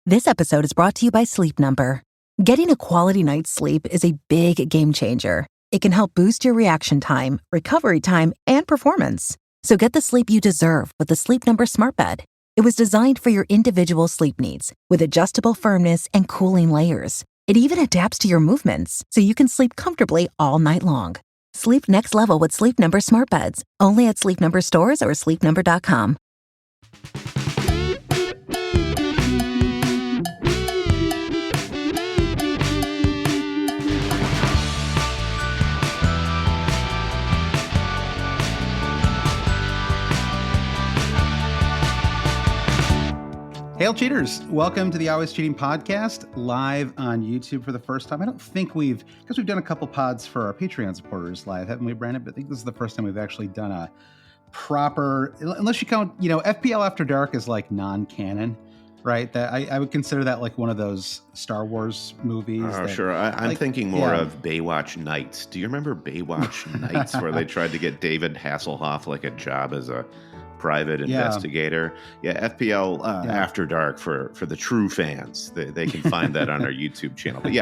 This episode is brought to you by Sleep Number. Getting a quality night's sleep is a big game changer. It can help boost your reaction time, recovery time, and performance. So get the sleep you deserve with the Sleep Number Smart Bed. It was designed for your individual sleep needs with adjustable firmness and cooling layers. It even adapts to your movements so you can sleep comfortably all night long. Sleep next level with Sleep Number Smart Beds. Only at Sleep Number stores or sleepnumber.com. Hail cheaters! Welcome to the Always Cheating Podcast, live on YouTube for the first time. I don't think because we've done a couple pods for our Patreon supporters live, haven't we, Brandon? But I think this is the first time we've actually done a proper, unless you count, FPL After Dark is like non-canon, right? That I would consider that like one of those Star Wars movies. Oh, sure. I'm thinking more of Baywatch Nights. Do you remember Baywatch Nights, where they tried to get David Hasselhoff like a job as a private investigator? FPL After Dark for the true fans. They can find that on our YouTube channel. But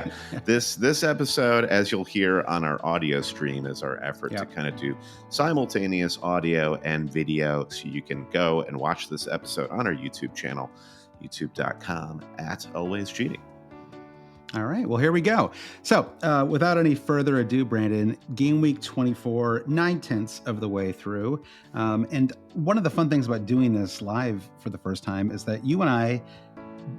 this episode, as you'll hear on our audio stream, is our effort to kind of do simultaneous audio and video, so you can go and watch this episode on our YouTube channel, youtube.com/alwayscheating. All right, well, here we go. So without any further ado, Brandon, game week 24, 9/10 of the way through. And one of the fun things about doing this live for the first time is that you and I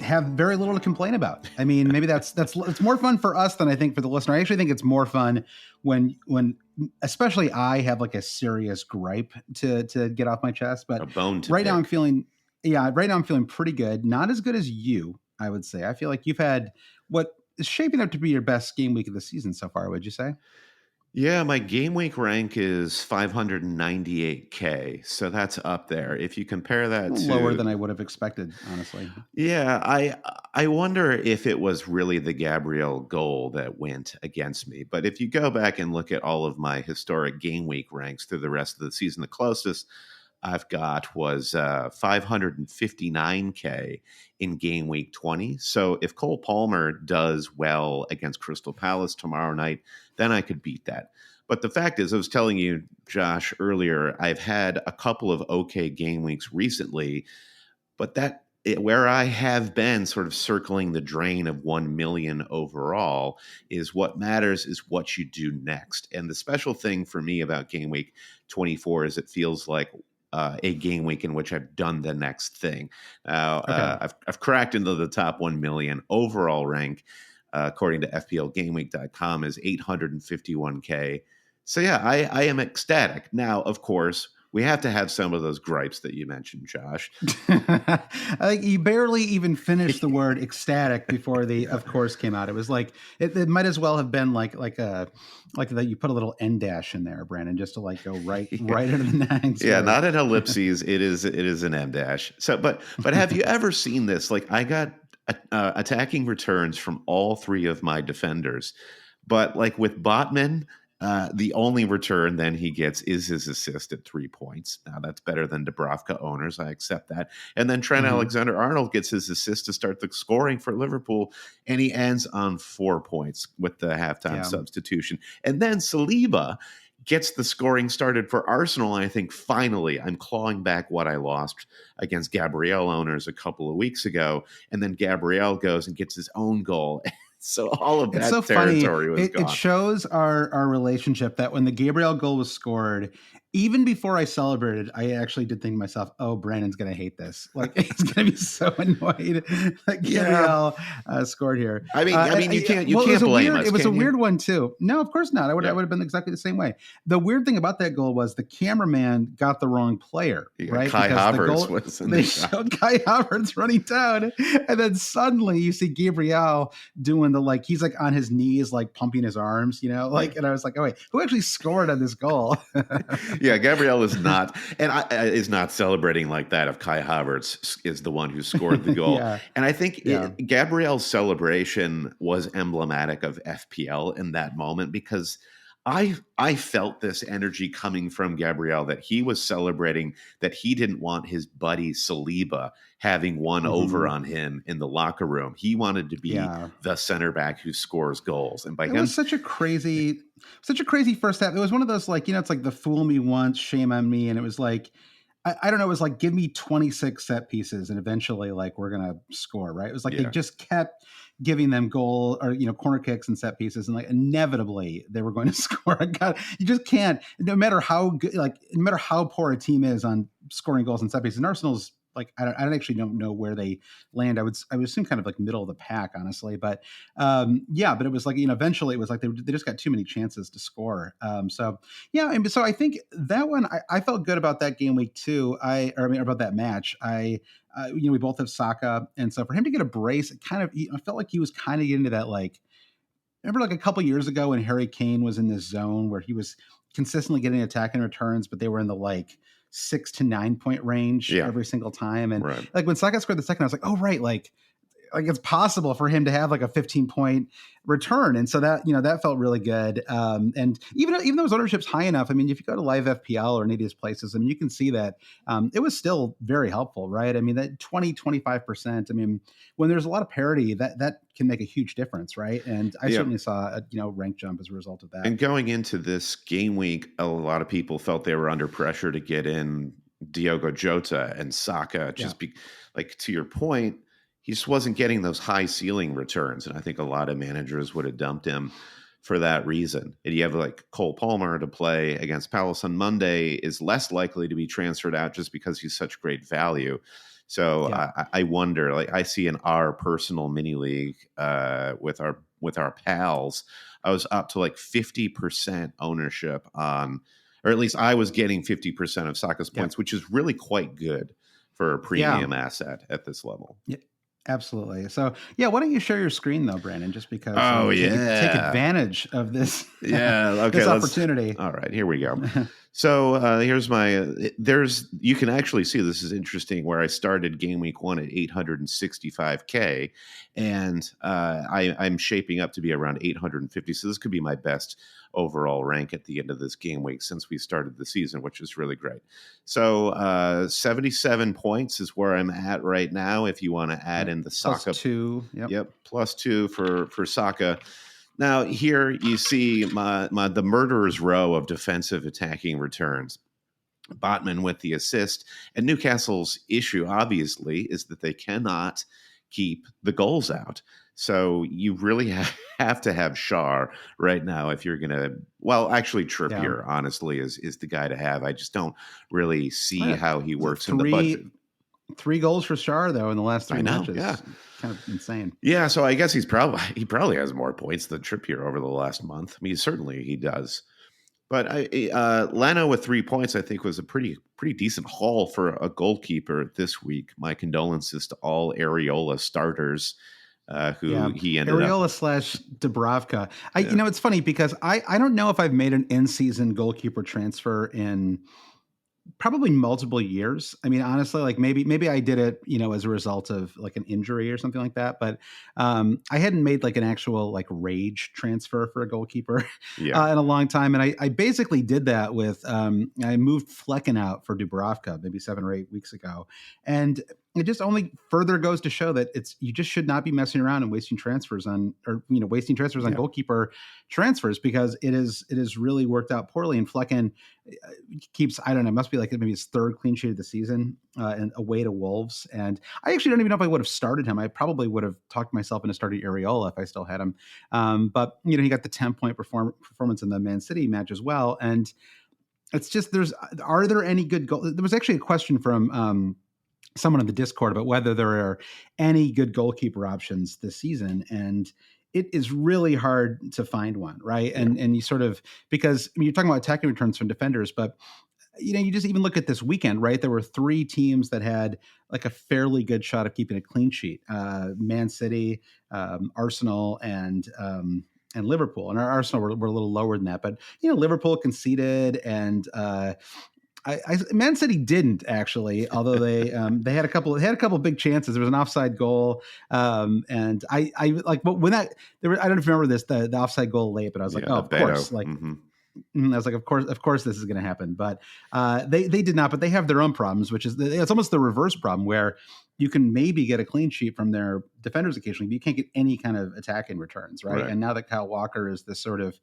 have very little to complain about. I mean, maybe it's more fun for us than I think for the listener. I actually think it's more fun when especially I have like a serious gripe to get off my chest. But a bone to right pick. now I'm feeling pretty good. Not as good as you, I would say. I feel like you've had what is shaping up to be your best game week of the season so far, would you say? Yeah, my game week rank is 598K, so that's up there. If you compare that to lower than I would have expected, honestly. Yeah, I wonder if it was really the Gabriel goal that went against me. But if you go back and look at all of my historic game week ranks through the rest of the season, the closest I've got was 559K in game week 20. So if Cole Palmer does well against Crystal Palace tomorrow night, then I could beat that. But the fact is, I was telling you, Josh, earlier, I've had a couple of okay game weeks recently, but where I have been sort of circling the drain of 1 million overall is what matters is what you do next. And the special thing for me about game week 24 is it feels like a game week in which I've done the next thing. Now, I've cracked into the top 1 million overall rank, according to FPLGameweek.com, is 851K. So yeah, I am ecstatic. Now, of course, we have to have some of those gripes that you mentioned, Josh. I think you barely even finished the word ecstatic before the "of course" came out. It was like it might as well have been like that. You put a little end dash in there, Brandon, just to like go right into the next. Yeah, not an ellipses. It is an end dash. So, but have you ever seen this? Like, I got attacking returns from all three of my defenders, but like with Botman, the only return then he gets is his assist at 3 points. Now that's better than Dubravka owners. I accept that. And then Trent Alexander-Arnold gets his assist to start the scoring for Liverpool, and he ends on 4 points with the halftime substitution. And then Saliba gets the scoring started for Arsenal. And I think finally I'm clawing back what I lost against Gabriel owners a couple of weeks ago. And then Gabriel goes and gets his own goal. So all of that territory was gone. It shows our relationship that when the Gabriel goal was scored, even before I celebrated, I actually did think to myself, oh, Brandon's going to hate this. Like, he's going to be so annoyed that Gabriel scored here. I mean, you can't blame us. It was a weird one, too. No, of course not. I would have been exactly the same way. The weird thing about that goal was the cameraman got the wrong player, right? Kai Havertz was in the shot. They showed Kai Havertz running down, and then suddenly you see Gabriel doing he's like on his knees, like pumping his arms, and I was like, oh, wait, who actually scored on this goal? Yeah, Gabriel is not, and is not celebrating like that if Kai Havertz is the one who scored the goal. And I think Gabriel's celebration was emblematic of FPL in that moment, because I felt this energy coming from Gabriel, that he was celebrating that he didn't want his buddy Saliba having one over on him in the locker room. He wanted to be the center back who scores goals. And by it was such a crazy first half. It was one of those, like, it's like the fool me once, shame on me. And it was like, I don't know, it was like, give me 26 set pieces and eventually, like, we're going to score, right? It was like they just kept giving them goal or, corner kicks and set pieces, and like inevitably they were going to score. God, you just can't, no matter how good, like, no matter how poor a team is on scoring goals and set pieces. And Arsenal's, like, I don't actually know where they land. I would assume kind of like middle of the pack, honestly. But but it was like, eventually it was like they just got too many chances to score. And so I think that one, I felt good about that game week too. About that match. We both have Saka, and so for him to get a brace, it kind of, I felt like he was kind of getting into that, like, remember like a couple years ago when Harry Kane was in this zone where he was consistently getting attacking returns, but they were in the like 6 to 9 point range every single time. And like when Saka scored the second, I was like, oh, right. Like it's possible for him to have like a 15-point return. And so that, that felt really good. And even though his ownership's high enough, I mean, if you go to Live FPL or any of these places, I mean, you can see that it was still very helpful, right? I mean, that 20-25%, I mean, when there's a lot of parity, that can make a huge difference, right? And I certainly saw a rank jump as a result of that. And going into this game week, a lot of people felt they were under pressure to get in Diogo Jota and Saka, like, to your point, he just wasn't getting those high ceiling returns. And I think a lot of managers would have dumped him for that reason. And you have like Cole Palmer to play against Palace on Monday is less likely to be transferred out just because he's such great value. So I wonder, like, I see in our personal mini league with our pals, I was up to like 50% ownership on, or at least I was getting 50% of Saka's points, which is really quite good for a premium asset at this level. Yeah. Absolutely. So, why don't you share your screen though, Brandon, just because take advantage of this, this opportunity. All right, here we go. So here's you can actually see, this is interesting, where I started game week 1 at 865K, and I'm shaping up to be around 850. So this could be my best overall rank at the end of this game week since we started the season, which is really great. So 77 points is where I'm at right now. If you want to add in the Saka, +2, +2 for Saka. Now here you see the murderer's row of defensive attacking returns. Botman with the assist, and Newcastle's issue obviously is that they cannot keep the goals out. So you really have to have Schär right now if you're going to, well, actually Trippier, honestly, is the guy to have. I just don't really see how he works in the budget. 3 goals for Schär, though, in the last 3 matches. Kind of insane. Yeah, so I guess he probably has more points than Trippier over the last month. I mean, certainly he does. But Leno with 3 points, I think, was a pretty decent haul for a goalkeeper this week. My condolences to all Areola starters who he ended Areola up. / Dubravka. It's funny because I don't know if I've made an in-season goalkeeper transfer in probably multiple years. I mean, honestly, like maybe I did it, as a result of like an injury or something like that. But I hadn't made like an actual like rage transfer for a goalkeeper in a long time. And I basically did that with I moved Flecken out for Dubravka maybe 7 or 8 weeks ago. And it just only further goes to show that you just should not be messing around and wasting transfers on goalkeeper transfers, because it is really worked out poorly. And Flecken keeps, I don't know, must be like maybe his 3rd clean sheet of the season and away to Wolves. And I actually don't even know if I would have started him. I probably would have talked myself into starting Areola if I still had him. But he got the 10-point performance in the Man City match as well. And it's just, are there any good goals? There was actually a question from someone in the Discord about whether there are any good goalkeeper options this season. And it is really hard to find one, right? Yeah. And you sort of, because you're talking about attacking returns from defenders, but you just even look at this weekend, right? There were 3 teams that had like a fairly good shot of keeping a clean sheet. Man City, Arsenal, and Liverpool. And our Arsenal were a little lower than that, but Liverpool conceded, and Man City didn't actually, although they had a couple of big chances. There was an offside goal, and I like when that there were, I don't know if you remember this, the offside goal late, but I was like, oh, of course, like I was like, of course, this is going to happen. But they did not. But they have their own problems, which is it's almost the reverse problem where you can maybe get a clean sheet from their defenders occasionally, but you can't get any kind of attacking returns, right? And now that Kyle Walker is this sort of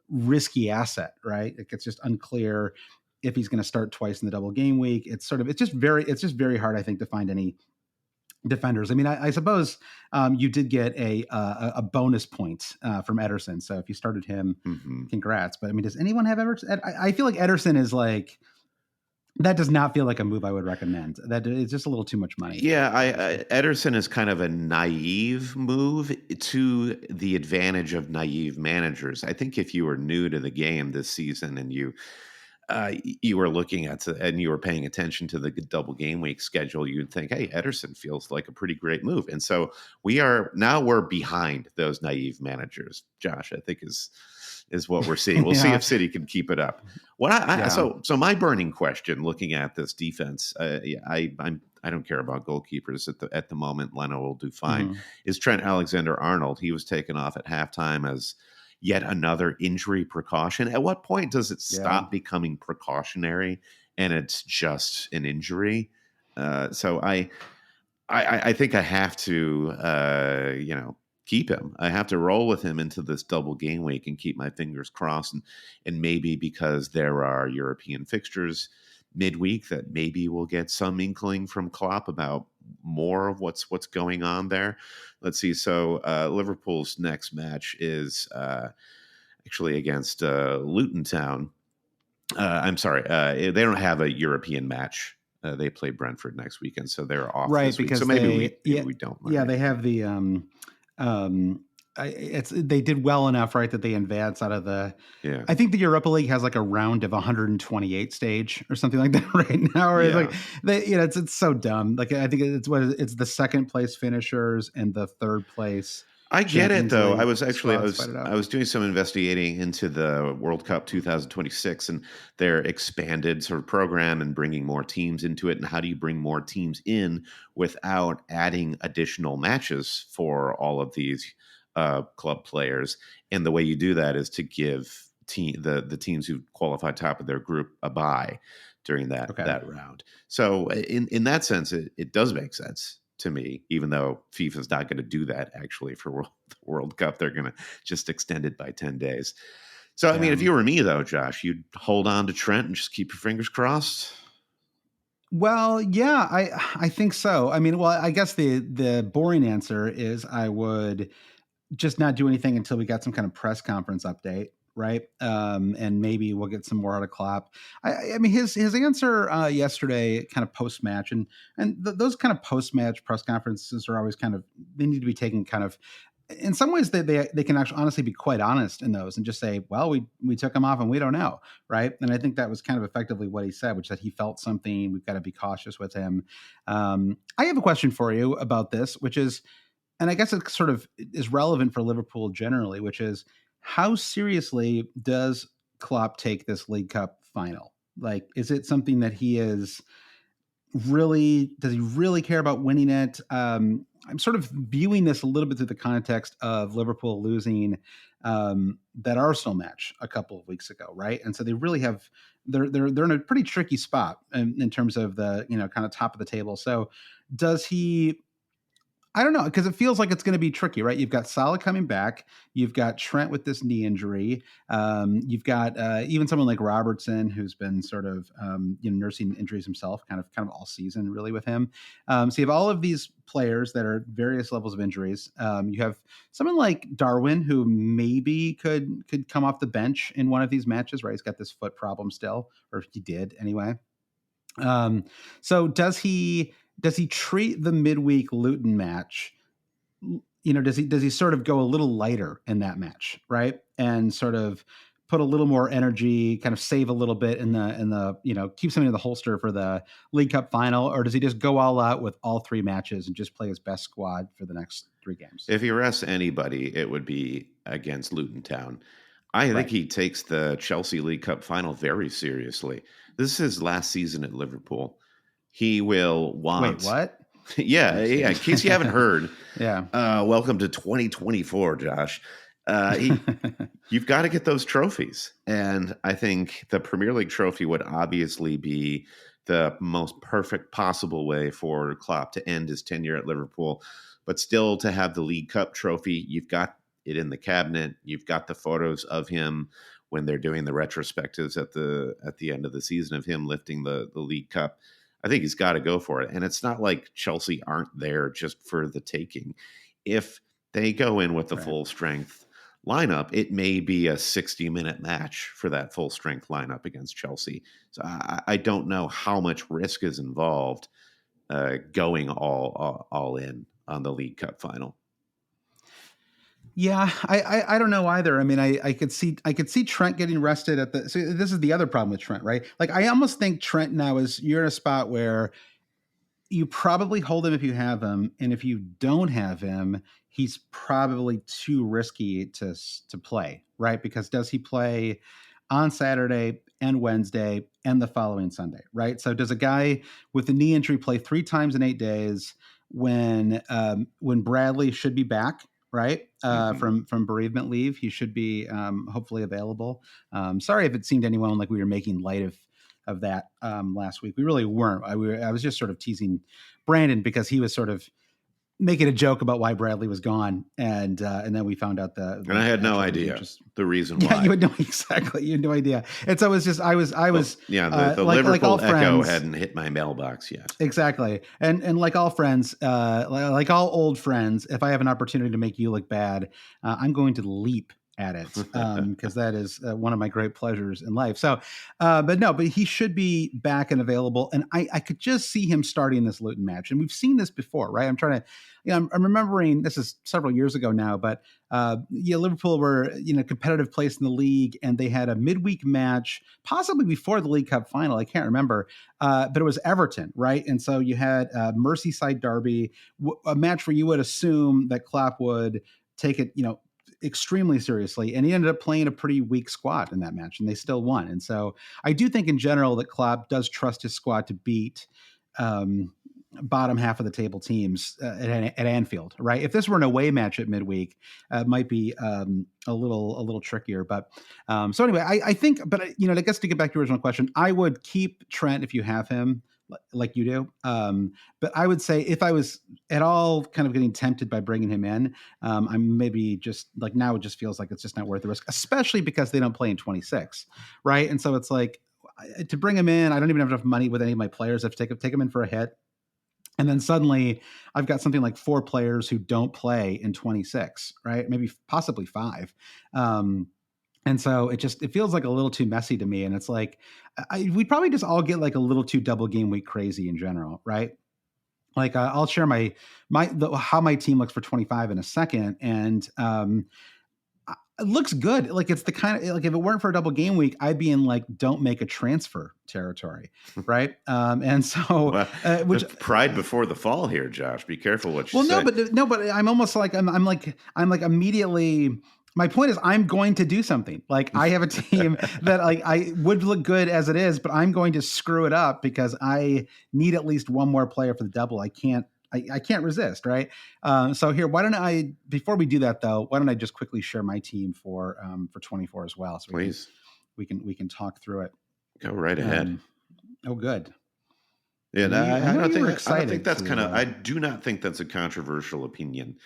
risky asset, right? It's just unclear if he's going to start twice in the double game week. It's just very hard, I think, to find any defenders. I mean, I suppose you did get a bonus point from Ederson. So if you started him, congrats. But I mean, does anyone have Ederson? I feel like Ederson is like, that does not feel like a move I would recommend. That it's just a little too much money. Yeah, Ederson is kind of a naive move to the advantage of naive managers. I think if you were new to the game this season and you were looking at and you were paying attention to the double game week schedule, you'd think, hey, Ederson feels like a pretty great move. And so we're behind those naive managers, Josh, I think is what we're seeing. We'll see if City can keep it up. So my burning question looking at this defense, I don't care about goalkeepers at the moment. Leno will do fine. Is Trent Alexander-Arnold. He was taken off at halftime as yet another injury precaution. At what point does it stop becoming precautionary and it's just an injury? So I think I have to, keep him. I have to roll with him into this double game week and keep my fingers crossed. And maybe because there are European fixtures midweek that maybe we'll get some inkling from Klopp about more of what's going on there. Let's see. So Liverpool's next match is actually against Luton Town. I'm sorry. They don't have a European match. They play Brentford next weekend, so they're off right this week. because So maybe we don't. Yeah, they have the they did well enough, right, that they advance out of the. Yeah. I think the Europa League has like a round of 128 stage or something like that right now. Or it's like it's so dumb. Like I think it's the second place finishers and the third place. I get it though. I was doing some investigating into the World Cup 2026 and their expanded sort of program and bringing more teams into it. And how do you bring more teams in without adding additional matches for all of these club players? And the way you do that is to give the teams who qualify top of their group a bye during that round. So in that sense, it does make sense to me, even though FIFA's not going to do that actually for World Cup. They're going to just extend it by 10 days. So, I mean, if you were me though, Josh, you'd hold on to Trent and just keep your fingers crossed. Well, yeah, I think so. I mean, I guess the boring answer is I would just not do anything until we got some kind of press conference update. Right. And maybe we'll get some more out of Klopp. I mean, his answer yesterday kind of post-match and those kind of post-match press conferences are always they need to be taken kind of, in some ways they can actually honestly be quite honest in those and just say, well, we took him off and we don't know. Right. And I think that was kind of effectively what he said, which is that he felt something. We've got to be cautious with him. I have a question for you about this, which is, and I guess it sort of is relevant for Liverpool generally, which is, how seriously does Klopp take this League Cup final? Like, is it something that does he really care about winning it? I'm sort of viewing this a little bit through the context of Liverpool losing that Arsenal match a couple of weeks ago, right? And so they really they're in a pretty tricky spot in terms of the, kind of top of the table. So does he, I don't know, because it feels like it's going to be tricky, right? You've got Salah coming back. You've got Trent with this knee injury. You've got even someone like Robertson, who's been sort of nursing injuries himself, kind of all season, really, with him. So you have all of these players that are various levels of injuries. You have someone like Darwin, who maybe could come off the bench in one of these matches, right? He's got this foot problem still, or he did anyway. So does he treat the midweek Luton match? Does he sort of go a little lighter in that match, right? And sort of put a little more energy, kind of save a little bit in the keep something in the holster for the League Cup final, or does he just go all out with all three matches and just play his best squad for the next three games? If he rests anybody, it would be against Luton Town. I think he takes the Chelsea League Cup final very seriously. This is his last season at Liverpool. He will want. Wait, what? Yeah. In case you haven't heard, welcome to 2024, Josh. You've got to get those trophies. And I think the Premier League trophy would obviously be the most perfect possible way for Klopp to end his tenure at Liverpool, but still to have the League Cup trophy. You've got it in the cabinet. You've got the photos of him when they're doing the retrospectives at the end of the season of him lifting the League Cup. I think he's got to go for it. And it's not like Chelsea aren't there just for the taking. If they go in with the full strength lineup, it may be a 60-minute match for that full strength lineup against Chelsea. So I don't know how much risk is involved going all in on the League Cup final. Yeah, I don't know either. I mean, I could see Trent getting rested at the. So this is the other problem with Trent, right? Like, I almost think Trent now you're in a spot where you probably hold him if you have him, and if you don't have him, he's probably too risky to play, right? Because does he play on Saturday and Wednesday and the following Sunday, right? So does a guy with a knee injury play 3 times in 8 days when Bradley should be back? Right. From bereavement leave. He should be hopefully available. Sorry if it seemed to anyone like we were making light of that last week. We really weren't. I was just sort of teasing Brandon because he was sort of making a joke about why Bradley was gone, and then we found out and I had no idea the reason why. Yeah, you had no exactly. You had no idea. And so it was just I was the Liverpool Echo hadn't hit my mailbox yet. Exactly, and like all friends, like all old friends, if I have an opportunity to make you look bad, I'm going to leap at it because that is one of my great pleasures in life. So, but he should be back and available, and I could just see him starting this Luton match, and we've seen this before, right? I'm trying to, I'm remembering this is several years ago now, but Liverpool were competitive place in the league, and they had a midweek match, possibly before the League Cup final. I can't remember, but it was Everton, right? And so you had Merseyside derby, a match where you would assume that Klopp would take it, extremely seriously, and he ended up playing a pretty weak squad in that match, and they still won. And so I do think in general that Klopp does trust his squad to beat bottom half of the table teams at Anfield, right? If this were an away match at midweek, it might be a little trickier. But so anyway, I think, but I guess to get back to your original question, I would keep Trent if you have him, like you do. But I would say if I was at all kind of getting tempted by bringing him in, I'm maybe just like, now it just feels like it's just not worth the risk, especially because they don't play in 26, right? And so it's like, to bring him in, I don't even have enough money with any of my players. I have to take him in for a hit. And then suddenly I've got something like 4 players who don't play in 26, right? Maybe possibly 5. And so it feels like a little too messy to me. And it's like, we probably just all get like a little too double game week crazy in general, right? Like I'll share how my team looks for 25 in a second. And it looks good. Like it's the kind of, like if it weren't for a double game week, I'd be in like, don't make a transfer territory. Right. And so, which pride before the fall here, Josh, be careful what you say. But I'm almost like, I'm like immediately, my point is I'm going to do something. Like I have a team that like I would look good as it is, but I'm going to screw it up because I need at least one more player for the double. I can't resist. Right. So here, why don't I, before we do that though, why don't I just quickly share my team for 24 as well. So please, we can talk through it. Go right ahead. Oh, good. Yeah. I do not think that's a controversial opinion.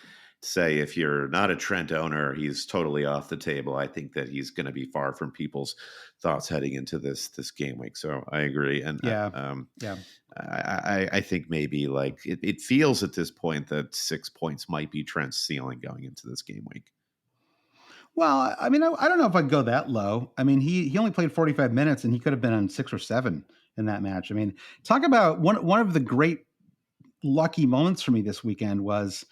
Say if you're not a Trent owner, he's totally off the table. I think that he's going to be far from people's thoughts heading into this game week. So I agree. And I think maybe like it feels at this point that 6 points might be Trent's ceiling going into this game week. Well, I mean, I don't know if I'd go that low. I mean, he only played 45 minutes and he could have been on 6 or 7 in that match. I mean, talk about one of the great lucky moments for me this weekend was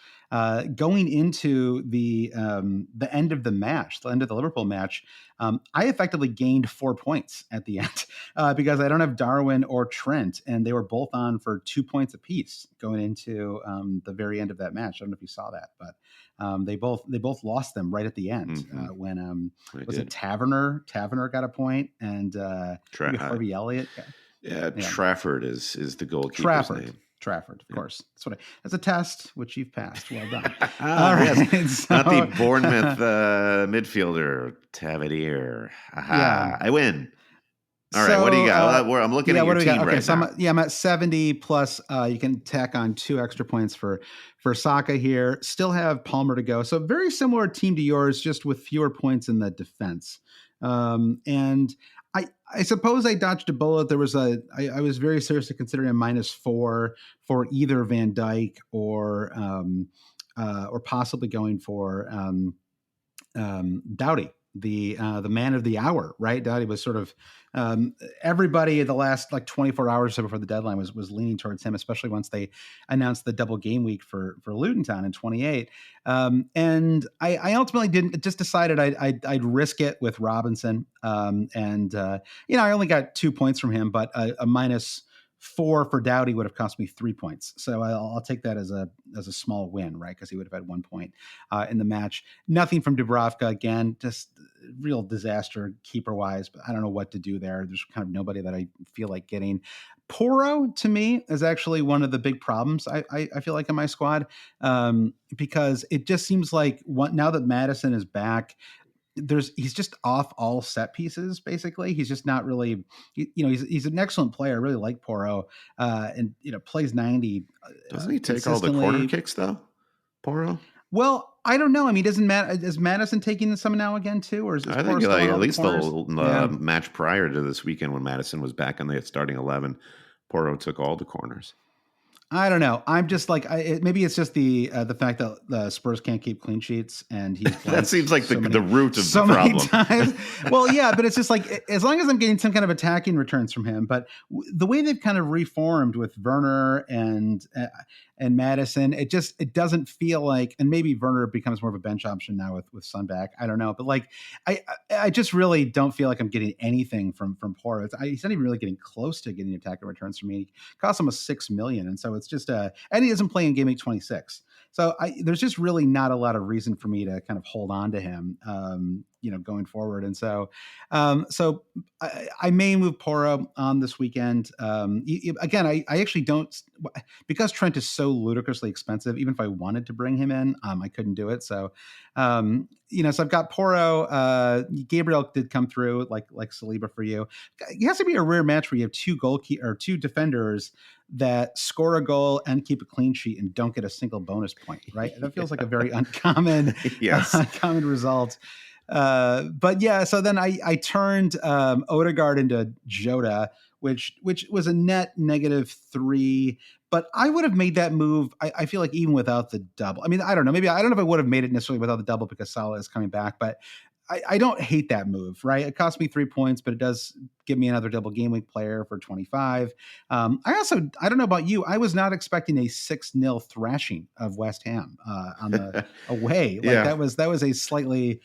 going into the end of the match, the end of the Liverpool match. I effectively gained 4 points at the end because I don't have Darwin or Trent, and they were both on for 2 points apiece going into the very end of that match. I don't know if you saw that, but they both lost them right at the end when was it Taverner got a point and Harvey Elliott. Yeah, Trafford is the goalkeeper's name. Trafford, of course. That's a test which you've passed. Well done. All right. Yes. Not the Bournemouth midfielder, Tavernier. Yeah. I win. All right, what do you got? I'm looking at your team right now. I'm at 70 plus. You can tack on 2 extra points for Saka here. Still have Palmer to go. So very similar team to yours, just with fewer points in the defense. And I suppose I dodged a bullet. There was I was very seriously considering a -4 for either Van Dijk or possibly going for Doughty, the man of the hour, right? Doughty was sort of everybody the last like 24 hours or so before the deadline was leaning towards him, especially once they announced the double game week for Luton Town in 28. And I ultimately just decided I'd risk it with Robinson. I only got 2 points from him, but a -4 for Doughty would have cost me 3 points. So I'll take that as a small win, right? Because he would have had 1 point in the match. Nothing from Dubravka again, just real disaster keeper wise. But I don't know what to do there. There's kind of nobody that I feel like getting. Porro to me is actually one of the big problems I feel like in my squad, because it just seems like now that Maddison is back, he's just off all set pieces. Basically, he's just not really, he's an excellent player. I really like Porro, and plays 90. Doesn't he take all the corner kicks though, Porro? Well, I don't know. I mean, is Maddison taking some now again too, or is I think at least the match prior to this weekend when Maddison was back in the starting 11, Porro took all the corners. I don't know. I'm just like, maybe it's just the fact that the Spurs can't keep clean sheets, and he's that seems like the root of the problem. Times. Well, yeah, but it's just like as long as I'm getting some kind of attacking returns from him. But the way they've kind of reformed with Werner and Maddison, it doesn't feel like. And maybe Werner becomes more of a bench option now with Son back. I don't know, but like I just really don't feel like I'm getting anything from Porro. He's not even really getting close to getting attacking returns from me. It cost almost $6 million, and so it's just and he doesn't play in game week 26. So there's just really not a lot of reason for me to kind of hold on to him, going forward. And so I may move Porro on this weekend. Again, I actually don't, because Trent is so ludicrously expensive. Even if I wanted to bring him in, I couldn't do it. So, so I've got Porro. Gabriel did come through like Saliba for you. It has to be a rare match where you have two defenders that score a goal and keep a clean sheet and don't get a single bonus point, right? That feels like a very uncommon, uncommon result. But yeah, so then I turned Odegaard into Jota, which was a net -3. But I would have made that move. I feel like even without the double. I mean, I don't know. Maybe I don't know if I would have made it necessarily without the double because Salah is coming back. But I don't hate that move, right? It cost me 3 points, but it does give me another double game week player for 25. I don't know about you. I was not expecting a 6-0 thrashing of West Ham on the away. Like that was a slightly.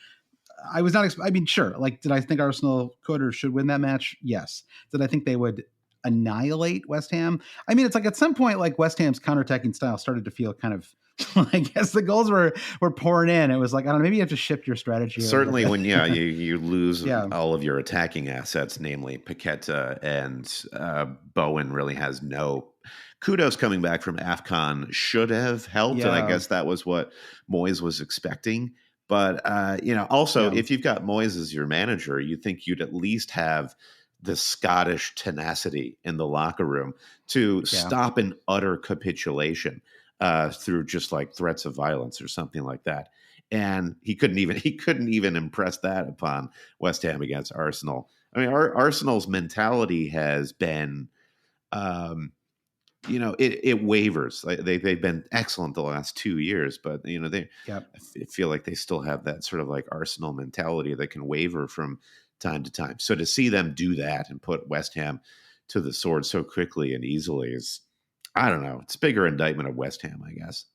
I was not. I mean, sure. Like, did I think Arsenal could or should win that match? Yes. Did I think they would annihilate West Ham? I mean, it's like at some point, like West Ham's counterattacking style started to feel kind of like as the goals were pouring in. It was like, I don't know, maybe you have to shift your strategy. Certainly, when you lose all of your attacking assets, namely Paqueta and Bowen, really has no. Kudos coming back from AFCON should have helped, and I guess that was what Moyes was expecting. But, if you've got Moyes as your manager, you think you'd at least have the Scottish tenacity in the locker room to stop an utter capitulation through just like threats of violence or something like that. And he couldn't even impress that upon West Ham against Arsenal. I mean, Arsenal's mentality has been, it wavers. They've been excellent the last 2 years, but I feel like they still have that sort of like Arsenal mentality that can waver from time to time. So to see them do that and put West Ham to the sword so quickly and easily is, I don't know, it's a bigger indictment of West Ham, I guess.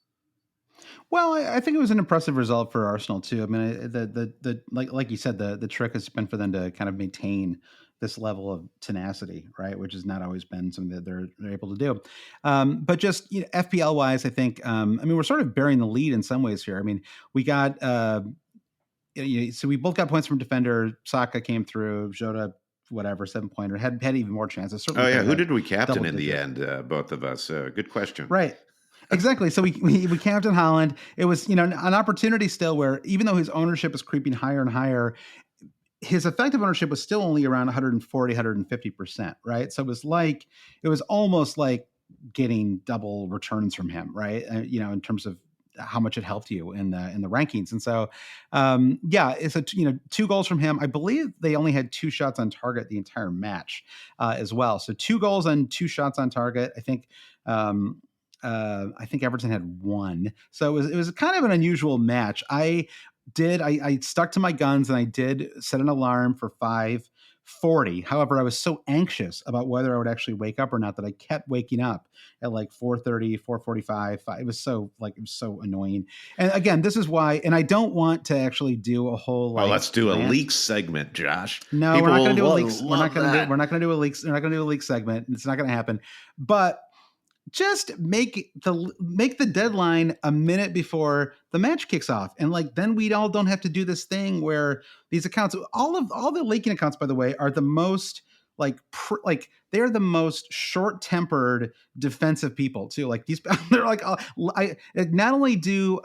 Well, I think it was an impressive result for Arsenal too. I mean, the like you said, the trick has been for them to kind of maintain this level of tenacity, right? Which has not always been something that they're able to do. But just FPL wise, I think, we're sort of bearing the lead in some ways here. I mean, we got, so we both got points from defender. Saka came through. Jota whatever 7-pointer, had even more chances. Oh Certainly yeah, could who have did we captain in the double-digit. end? Both of us. Good question. Right. Exactly. So we captained Haaland. It was, an opportunity still where even though his ownership is creeping higher and higher, his effective ownership was still only around 140, 150%, right? So it was almost like getting double returns from him, right? In terms of how much it helped you in the rankings. And so, it's 2 goals from him. I believe they only had 2 shots on target the entire match as well. So 2 goals and 2 shots on target. I think Everton had 1. So it was kind of an unusual match. I stuck to my guns and I did set an alarm for 5:40. However, I was so anxious about whether I would actually wake up or not that I kept waking up at like 4:30, 4:45. It was so annoying. And again, this is why, and I don't want to actually do a whole Well, let's do a rant. leak segment, Josh. No, People we're not going to do a will leaks. We're not going to do. We're not going to do a leaks. We're not going to do a leak segment. It's not going to happen. But just make the deadline a minute before the match kicks off, and then we all don't have to do this thing where these accounts, all the leaking accounts, by the way, are the most they're the most short-tempered defensive people too. Like these, they're like, not only do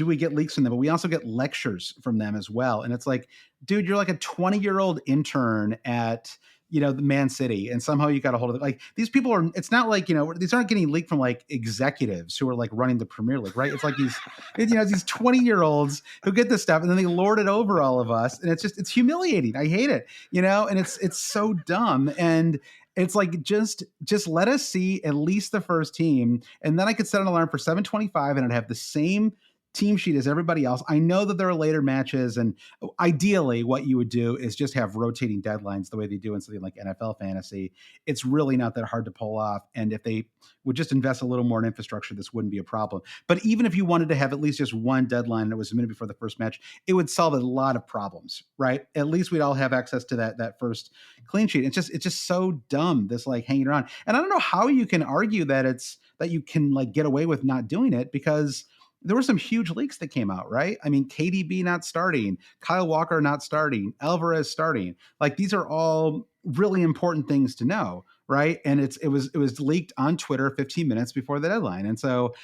we get leaks from them, but we also get lectures from them as well. And it's like, dude, you're like a 20-year-old intern at the Man City, and somehow you got a hold of it. Like these people are, it's not like, these aren't getting leaked from like executives who are like running the Premier League, right? It's like these 20-year-olds who get this stuff and then they lord it over all of us. And it's humiliating. I hate it, and it's so dumb. And it's like, just let us see at least the first team. And then I could set an alarm for 7:25 and I'd have the same team sheet as everybody else. I know that there are later matches, and ideally what you would do is just have rotating deadlines the way they do in something like NFL fantasy. It's really not that hard to pull off. And if they would just invest a little more in infrastructure, this wouldn't be a problem. But even if you wanted to have at least just one deadline and it was a minute before the first match, it would solve a lot of problems, right? At least we'd all have access to that first clean sheet. It's just so dumb, this like hanging around. And I don't know how you can argue that you can like get away with not doing it, because there were some huge leaks that came out, right? I mean, KDB not starting, Kyle Walker not starting, Alvarez starting. Like these are all really important things to know, right? And it was leaked on Twitter 15 minutes before the deadline. And so,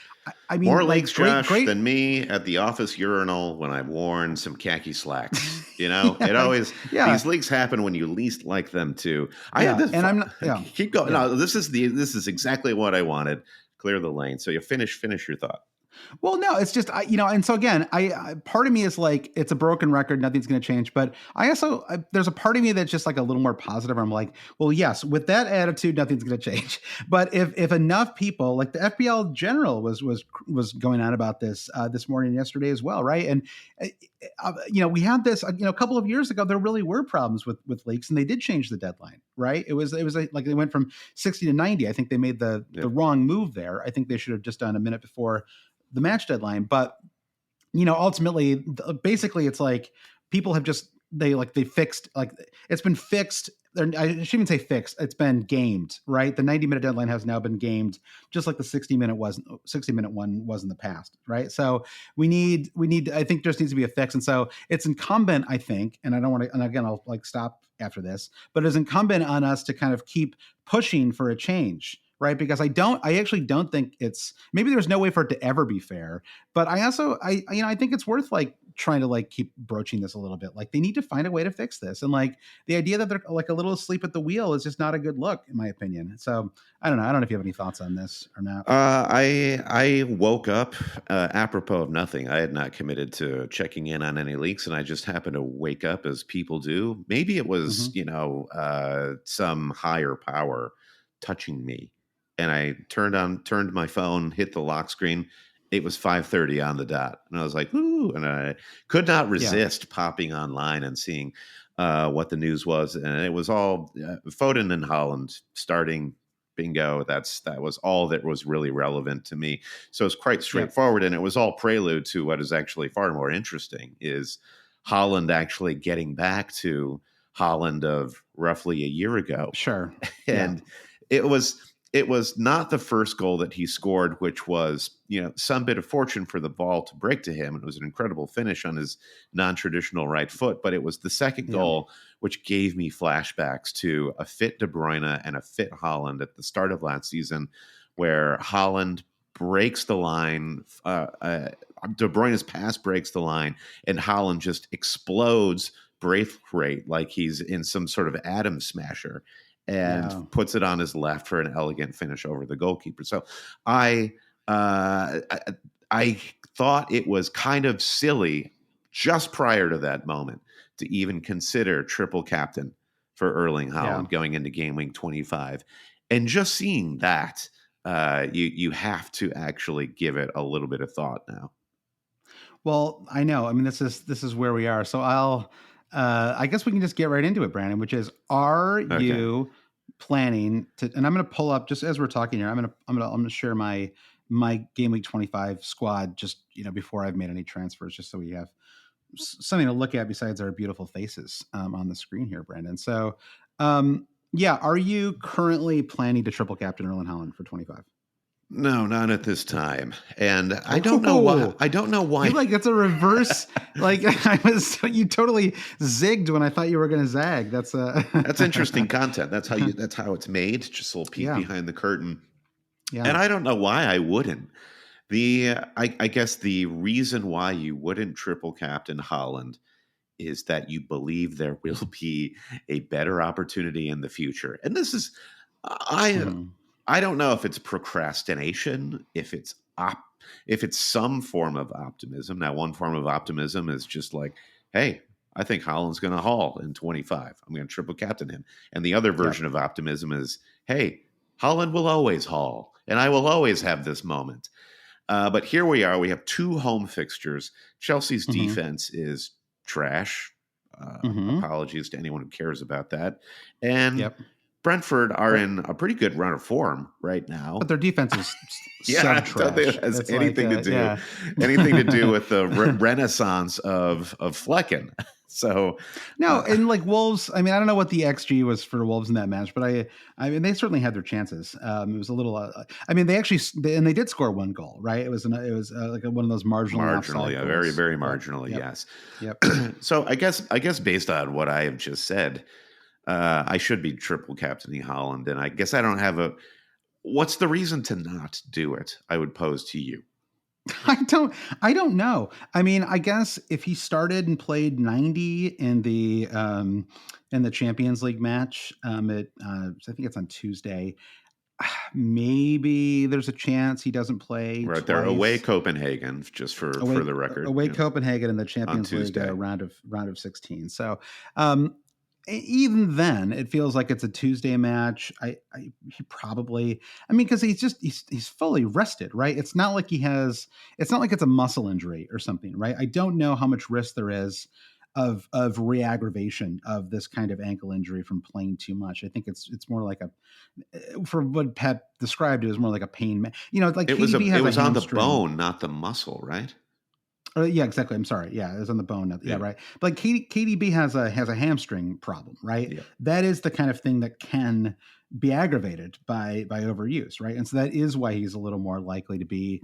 I mean, more like, leaks, Josh, than me at the office urinal when I've worn some khaki slacks. It always these leaks happen when you least like them to. I had this, and I'm not, keep going. Yeah. No, this is exactly what I wanted. Clear the lane. So you finish your thought. Well, no, it's just, and so again, I part of me is like, it's a broken record, nothing's going to change. But there's a part of me that's just like a little more positive. I'm like, well, yes, with that attitude, nothing's going to change. But if enough people, like the FPL general was going on about this morning and yesterday as well, right? And we had this, a couple of years ago, there really were problems with leaks, and they did change the deadline, right? It was like they went from 60 to 90. I think they made the wrong move there. I think they should have just done a minute before the match deadline. But ultimately, basically, it's like people have just they fixed, like it's been fixed. I shouldn't even say fixed. It's been gamed, right? The 90-minute deadline has now been gamed, just like the 60-minute one was in the past, right? So we need. I think there needs to be a fix, and so it's incumbent, I think, and I don't want to. And again, I'll stop after this, but it's incumbent on us to kind of keep pushing for a change. Right. Because I actually don't think maybe there's no way for it to ever be fair. But I also, I think it's worth trying to keep broaching this a little bit. Like they need to find a way to fix this. And the idea that they're a little asleep at the wheel is just not a good look, in my opinion. So I don't know. I don't know if you have any thoughts on this or not. I woke up apropos of nothing. I had not committed to checking in on any leaks, and I just happened to wake up as people do. Maybe it was, some higher power touching me. And I turned my phone, hit the lock screen. It was 5:30 on the dot. And I was like, ooh, and I could not resist popping online and seeing what the news was. And it was all Foden and Haaland starting, bingo. That was all that was really relevant to me. So it's quite straightforward. And it was all prelude to what is actually far more interesting, is Haaland actually getting back to Haaland of roughly a year ago. Sure. And it was it was not the first goal that he scored, which was, some bit of fortune for the ball to break to him. It was an incredible finish on his non-traditional right foot, but it was the second goal which gave me flashbacks to a fit De Bruyne and a fit Haaland at the start of last season, where Haaland breaks the line, De Bruyne's pass breaks the line, and Haaland just explodes Braithwaite like he's in some sort of atom smasher, and puts it on his left for an elegant finish over the goalkeeper. So I thought it was kind of silly just prior to that moment to even consider triple captain for Erling Haaland going into game week 25. And just seeing that, you have to actually give it a little bit of thought now. Well, I know. I mean, this is where we are. So I guess we can just get right into it, Brandon, which is, are you planning to, and I'm going to pull up just as we're talking here, I'm going to share my game week 25 squad just, before I've made any transfers, just so we have something to look at besides our beautiful faces on the screen here, Brandon. So, are you currently planning to triple captain Erling Haaland for 25? No, not at this time. And I don't know why. I don't know why. Like it's a reverse. You totally zigged when I thought you were going to zag. That's interesting content. That's how it's made. Just a little peek behind the curtain. Yeah. And I don't know why I wouldn't. I guess the reason why you wouldn't triple captain Haaland is that you believe there will be a better opportunity in the future. And this is, I don't know if it's procrastination, if it's some form of optimism. Now, one form of optimism is just like, hey, I think Haaland's going to haul in 25. I'm going to triple captain him. And the other version of optimism is, hey, Haaland will always haul, and I will always have this moment. But here we are. We have 2 home fixtures. Chelsea's defense is trash. Apologies to anyone who cares about that. And Brentford are in a pretty good run of form right now, but their defense is sub-trash. It has anything to do with the renaissance of Flecken. So no, and like Wolves. I mean, I don't know what the XG was for Wolves in that match, but I mean, they certainly had their chances. It was a little. I mean, they did score 1 goal, right? It was like one of those marginal, very, very marginally, yes. Yep. So I guess based on what I have just said, I should be triple captaining Haaland, and I guess I don't have what's the reason to not do it? I would pose to you. I don't know. I mean, I guess if he started and played 90 in the Champions League match, I think it's on Tuesday, maybe there's a chance he doesn't play. Right, they're away Copenhagen, just for the record. Away Copenhagen in the Champions League round of 16. So, even then, it feels like it's a Tuesday match. He probably, because he's fully rested, right? It's not like it's not like it's a muscle injury or something, right? I don't know how much risk there is of re-aggravation of this kind of ankle injury from playing too much. I think it's more like for what Pep described, it was more like a pain. Like it was on the bone, not the muscle, right? Yeah, exactly. I'm sorry. Yeah, it was on the bone. Yeah, right. But like KDB has a hamstring problem, right? Yeah. That is the kind of thing that can be aggravated by overuse, right? And so that is why he's a little more likely to be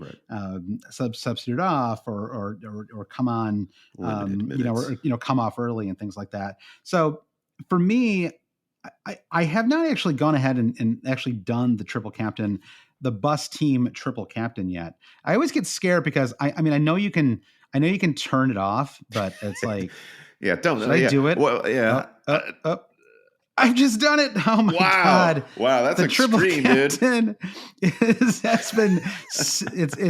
substituted off or come on, come off early and things like that. So for me, I have not actually gone ahead and actually done the triple captain, the bus team triple captain yet. I always get scared because I know you can turn it off, but it's like, should I do it? Well, yeah. I've just done it. Oh my God. Wow. That's extreme, dude. It's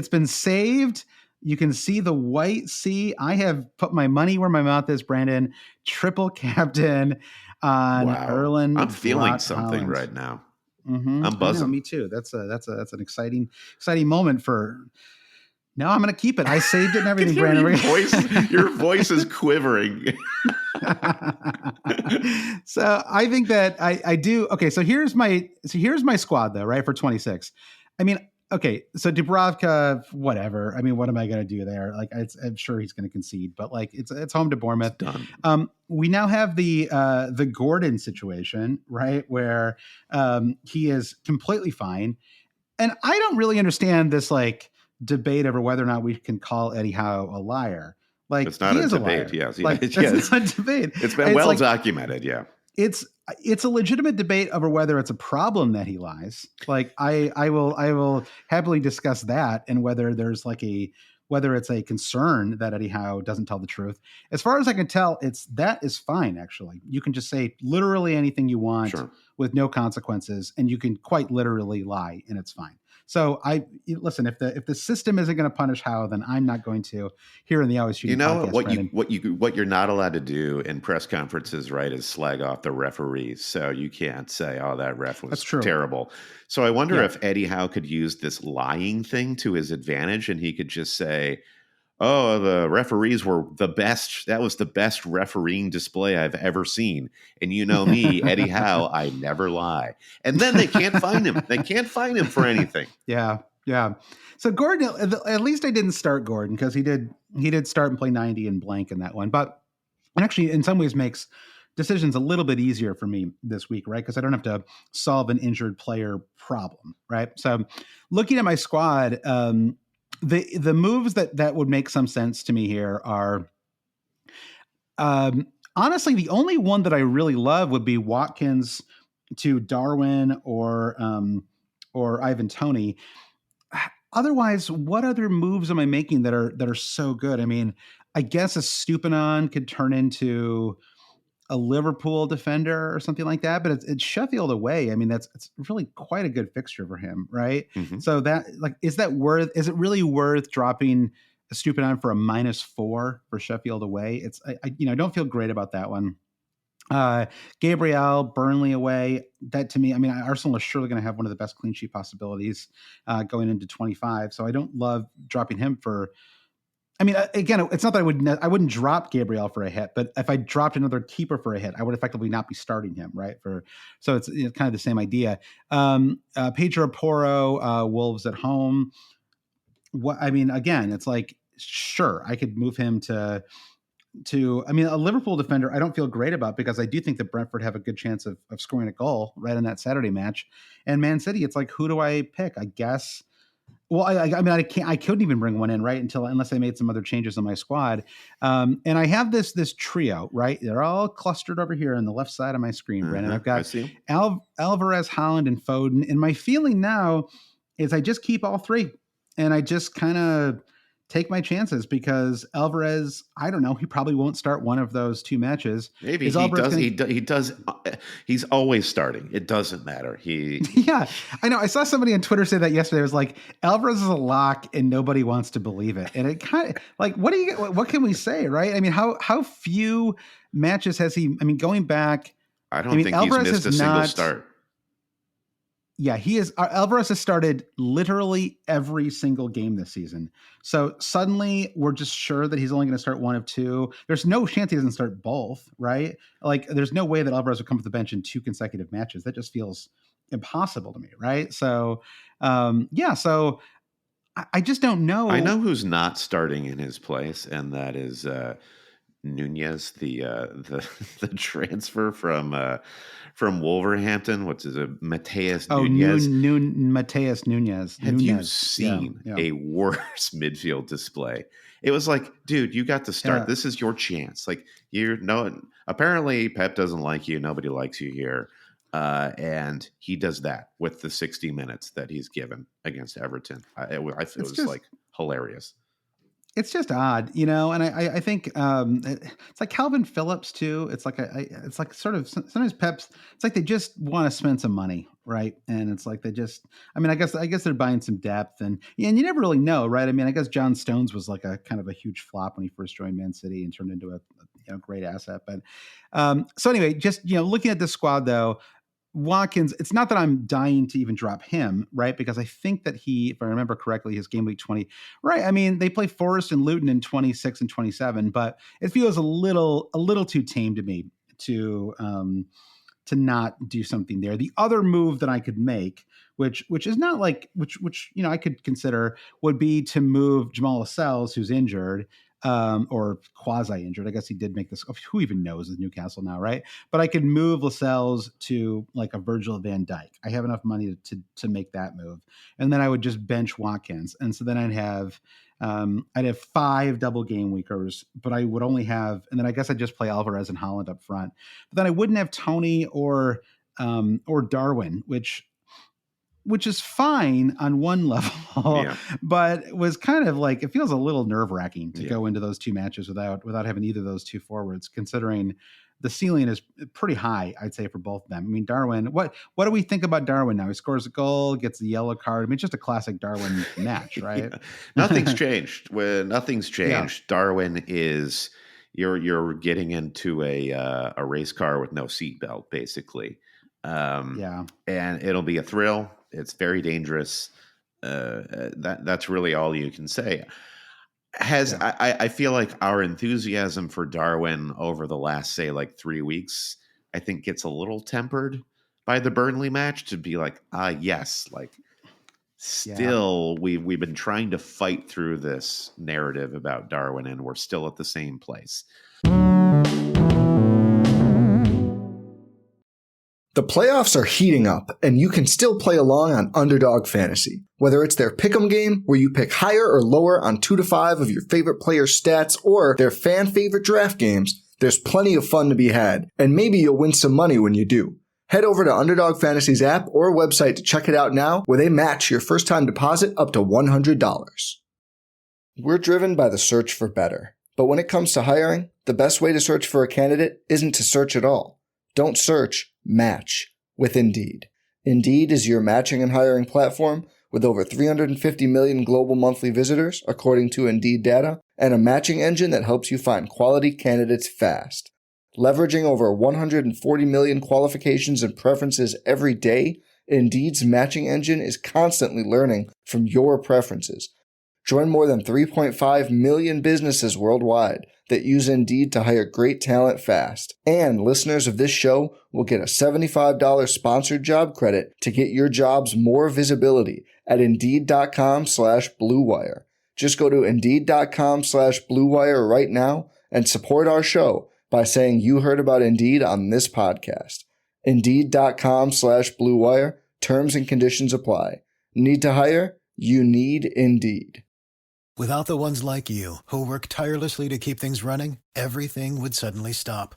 been saved. You can see the white C. I have put my money where my mouth is, Brandon. Triple captain on Erling. I'm feeling something Haaland right now. Mm-hmm. I'm buzzing. Me too. That's an exciting moment for. No, I'm going to keep it. I saved it and everything, Brandon. Your voice is quivering. So I think that I do. Okay, so here's my squad though, right, for 26. I mean, okay, so Dubravka, whatever. I mean, what am I going to do there? Like, I'm sure he's going to concede, but like, it's home to Bournemouth. It's done. We now have the Gordon situation, right, where he is completely fine, and I don't really understand this like debate over whether or not we can call Eddie Howe a liar. Like, it's not he a is debate. A liar. Yes, like, yes. It's not a debate. It's been well documented. Yeah. It's a legitimate debate over whether it's a problem that he lies. Like I will happily discuss that, and whether there's like whether it's a concern that Eddie Howe doesn't tell the truth. As far as I can tell, that is fine. Actually, you can just say literally anything you want with no consequences, and you can quite literally lie, and it's fine. So listen. If the system isn't going to punish Howe, then I'm not going to. Here in the Always Shooting podcast, what you're not allowed to do in press conferences, right, is slag off the referees. So you can't say, "Oh, that ref was terrible." So I wonder if Eddie Howe could use this lying thing to his advantage, and he could just say, "Oh, the referees were the best. That was the best refereeing display I've ever seen." And you know me, Eddie Howe, I never lie. And then they can't find him. They can't find him for anything. Yeah. So Gordon, at least I didn't start Gordon, because he did start and play 90 and blank in that one. But it actually, in some ways, makes decisions a little bit easier for me this week, right? Because I don't have to solve an injured player problem, right? So looking at my squad, the moves that would make some sense to me here are, honestly, the only one that I really love would be Watkins to Darwin or Ivan Toney. Otherwise, what other moves am I making that are so good? I mean, I guess a Stupinan could turn into a Liverpool defender or something like that, but it's Sheffield away. I mean, it's really quite a good fixture for him, right? Mm-hmm. So that, like, is it really worth dropping a Stupinan for a -4 for Sheffield away? I don't feel great about that one. Gabriel, Burnley away. That, to me, I mean, Arsenal is surely going to have one of the best clean sheet possibilities going into 25. So I don't love dropping him for. I mean, again, it's not that I wouldn't drop Gabriel for a hit, but if I dropped another keeper for a hit, I would effectively not be starting him, right? So it's kind of the same idea. Pedro Porro, Wolves at home. Again, it's like, sure, I could move him to. I mean, a Liverpool defender I don't feel great about, because I do think that Brentford have a good chance of scoring a goal right in that Saturday match. And Man City, it's like, who do I pick? I guess. Well, I couldn't even bring one in, right, unless I made some other changes on my squad. And I have this trio, right? They're all clustered over here on the left side of my screen, Brandon. I've got Alvarez, Haaland, and Foden. And my feeling now is I just keep all three, and I just kind of take my chances, because Alvarez, I don't know, he probably won't start one of those two matches. Maybe he does. He's always starting. It doesn't matter. Yeah, I know. I saw somebody on Twitter say that yesterday. It was like, Alvarez is a lock and nobody wants to believe it. And it kind of like, what can we say, right? I mean, how few matches has he? I mean, going back, I don't think Alvarez he's missed a single start. Yeah, he is. Alvarez has started literally every single game this season. So suddenly we're just sure that he's only going to start one of two. There's no chance he doesn't start both, right? Like, there's no way that Alvarez would come to the bench in 2 consecutive matches. That just feels impossible to me, right? So, so I just don't know. I know who's not starting in his place, and that is Nunez, the transfer from Wolverhampton. What's his Mateus Nunez? Mateus Nunez. Have you seen a worse midfield display? It was like, dude, you got to start. Yeah. This is your chance. Like, apparently Pep doesn't like you. Nobody likes you here. And he does that with the 60 minutes that he's given against Everton. It was like hilarious. It's just odd, and I think it's like Calvin Phillips too. It's like it's like sort of sometimes Pep's. It's like they just want to spend some money, right? And it's like they just. I mean, I guess they're buying some depth, and you never really know, right? I mean, I guess John Stones was like a kind of a huge flop when he first joined Man City and turned into a great asset. But so anyway, just looking at this squad though. Watkins, it's not that I'm dying to even drop him, right? Because I think that if I remember correctly, his game week 20, right? I mean, they play Forest and Luton in 26 and 27, but it feels a little too tame to me to not do something there. The other move that I could make, which is not like which I could consider, would be to move Jamal Lascelles, who's injured, or quasi injured. I guess he did make this. Who even knows with Newcastle now, right? But I could move Lascelles to like a Virgil van Dijk. I have enough money to make that move, and then I would just bench Watkins, and so then I'd have 5 double game weekers, but I would only have, and then I guess I'd just play Alvarez and Haaland up front. But then I wouldn't have Toney or Darwin, which is fine on one level, but was kind of like, it feels a little nerve wracking to go into those two matches without having either of those two forwards, considering the ceiling is pretty high, I'd say, for both of them. I mean, Darwin, what do we think about Darwin now? He scores a goal, gets the yellow card. I mean, just a classic Darwin match, right? Nothing's changed. Nothing's changed. Darwin is, you're getting into a race car with no seatbelt, basically. And it'll be a thrill. It's very dangerous. That's really all you can say. I feel like our enthusiasm for Darwin over the last, say, like 3 weeks, I think gets a little tempered by the Burnley match, to be like, yes, like still we've been trying to fight through this narrative about Darwin, and we're still at the same place. The playoffs are heating up, and you can still play along on Underdog Fantasy. Whether it's their pick'em game, where you pick higher or lower on 2 to 5 of your favorite players' stats, or their fan favorite draft games, there's plenty of fun to be had, and maybe you'll win some money when you do. Head over to Underdog Fantasy's app or website to check it out now, where they match your first-time deposit up to $100. We're driven by the search for better. But when it comes to hiring, the best way to search for a candidate isn't to search at all. Don't search, match with Indeed. Indeed is your matching and hiring platform with over 350 million global monthly visitors, according to Indeed data, and a matching engine that helps you find quality candidates fast. Leveraging over 140 million qualifications and preferences every day, Indeed's matching engine is constantly learning from your preferences. Join more than 3.5 million businesses worldwide that use Indeed to hire great talent fast. And listeners of this show will get a $75 sponsored job credit to get your jobs more visibility at Indeed.com/Blue Wire. Just go to Indeed.com/Blue Wire right now and support our show by saying you heard about Indeed on this podcast. Indeed.com/Blue Wire. Terms and conditions apply. Need to hire? You need Indeed. Without the ones like you, who work tirelessly to keep things running, everything would suddenly stop.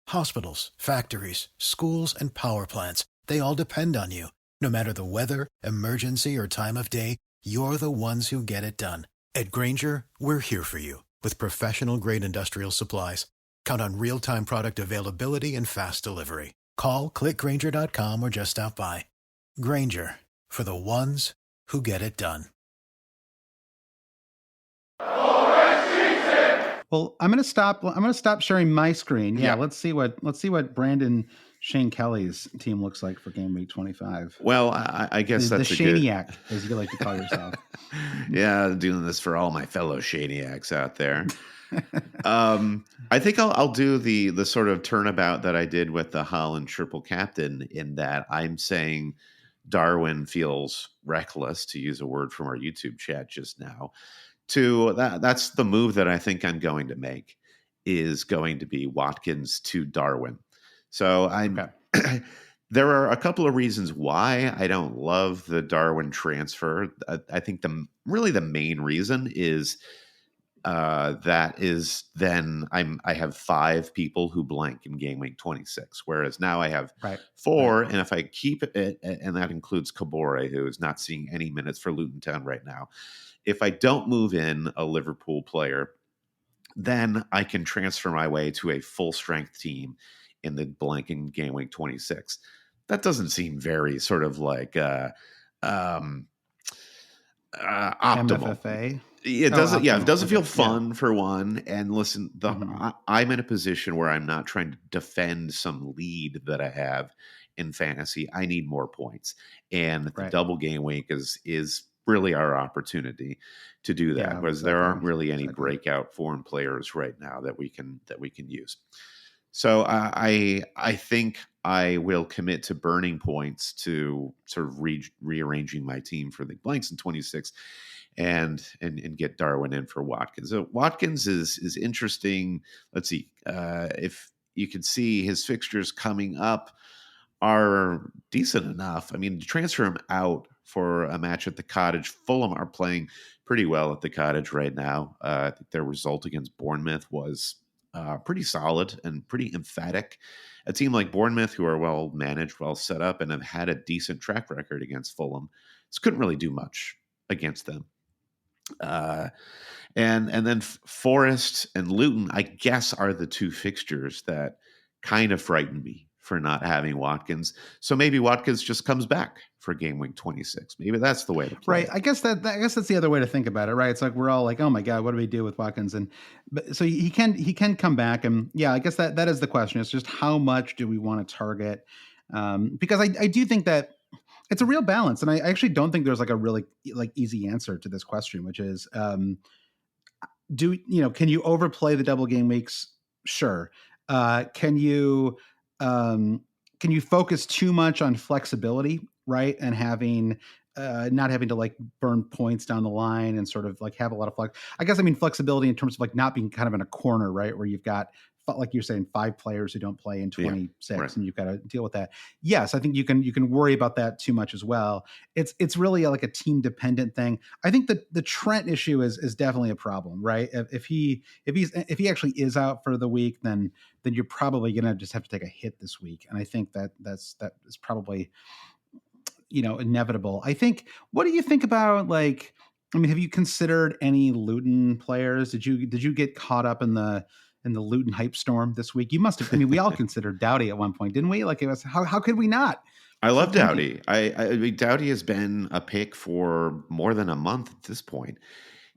Hospitals, factories, schools, and power plants, they all depend on you. No matter the weather, emergency, or time of day, you're the ones who get it done. At Grainger, we're here for you with professional-grade industrial supplies. Count on real-time product availability and fast delivery. Call, click Grainger.com, or just stop by. Grainger, for the ones who get it done. Well, I'm going to stop sharing my screen. Yeah. Let's see what Brandon Shane Kelly's team looks like for game week 25. Well, I guess that's the Shaniac, as you like to call yourself. Yeah, doing this for all my fellow Shaniacs out there. I think I'll do the sort of turnabout that I did with the Haaland triple captain, in that I'm saying Darwin feels reckless, to use a word from our YouTube chat just now. That's the move that I think I'm going to make, is going to be Watkins to Darwin. So there are a couple of reasons why I don't love the Darwin transfer. I think the main reason is I have 5 people who blank in game week 26, whereas now I have 4, and if I keep it, and that includes Kabore, who is not seeing any minutes for Luton Town right now. If I don't move in a Liverpool player, then I can transfer my way to a full strength team in the blanking game week 26. That doesn't seem very sort of like optimal. MFFA. It doesn't. It doesn't feel fun for one. And listen, I'm in a position where I'm not trying to defend some lead that I have in fantasy. I need more points, and the double game week is really our opportunity to do that, because there aren't really any breakout foreign players right now that we can use. So I think I will commit to burning points to sort of rearranging my team for the blanks in 26 and get Darwin in for Watkins. So Watkins is interesting. Let's see if you can see his fixtures coming up are decent enough. I mean, to transfer him out for a match at the Cottage, Fulham are playing pretty well at the Cottage right now. I think their result against Bournemouth was pretty solid and pretty emphatic. A team like Bournemouth, who are well managed, well set up, and have had a decent track record against Fulham, just couldn't really do much against them. And then Forest and Luton, I guess, are the two fixtures that kind of frighten me for not having Watkins. So maybe Watkins just comes back for game week 26. Maybe that's the way to play. Right. I guess that's the other way to think about it, right? It's like we're all like, oh my God, what do we do with Watkins? But so he can come back, and yeah, I guess that is the question. It's just how much do we want to target? Because I do think that it's a real balance, and I actually don't think there's like a really like easy answer to this question, which is, can you overplay the double game weeks? Sure. Can you focus too much on flexibility, right? And having not having to like burn points down the line and sort of like have a lot of flexibility in terms of like not being kind of in a corner, right? Where you've got, like you're saying, 5 players who don't play in 26 right. And you've got to deal with that. Yes. I think you can worry about that too much as well. It's really like a team dependent thing. I think that the Trent issue is definitely a problem, right? If he actually is out for the week, then you're probably going to just have to take a hit this week. And I think that is probably, inevitable. I think, what do you think about have you considered any Luton players? Did you get caught up in the Luton hype storm this week? You must have. I mean, we all considered Doughty at one point, didn't we? Like, it was how could we not? I love Doughty. I mean, Doughty has been a pick for more than a month at this point.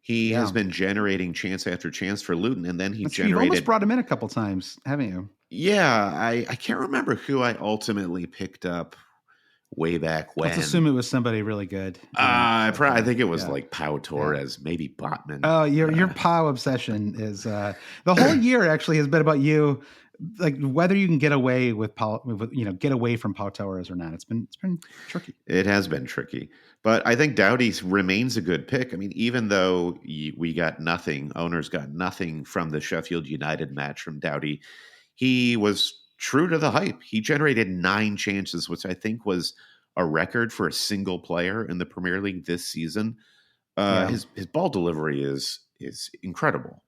He has been generating chance after chance for Luton, and then You've almost brought him in a couple times, haven't you? Yeah, I can't remember who I ultimately picked up way back when. Let's assume it was somebody really good. I think it was like Pau Torres, maybe Botman. Oh, your Pau obsession is the whole year actually has been about you, like whether you can get away with get away from Pau Torres or not. It's been tricky. It has been tricky, but I think Doughty remains a good pick. I mean, even though we got nothing, owners got nothing from the Sheffield United match from Doughty, he was true to the hype. He generated 9 chances, which I think was a record for a single player in the Premier League this season. His ball delivery is incredible.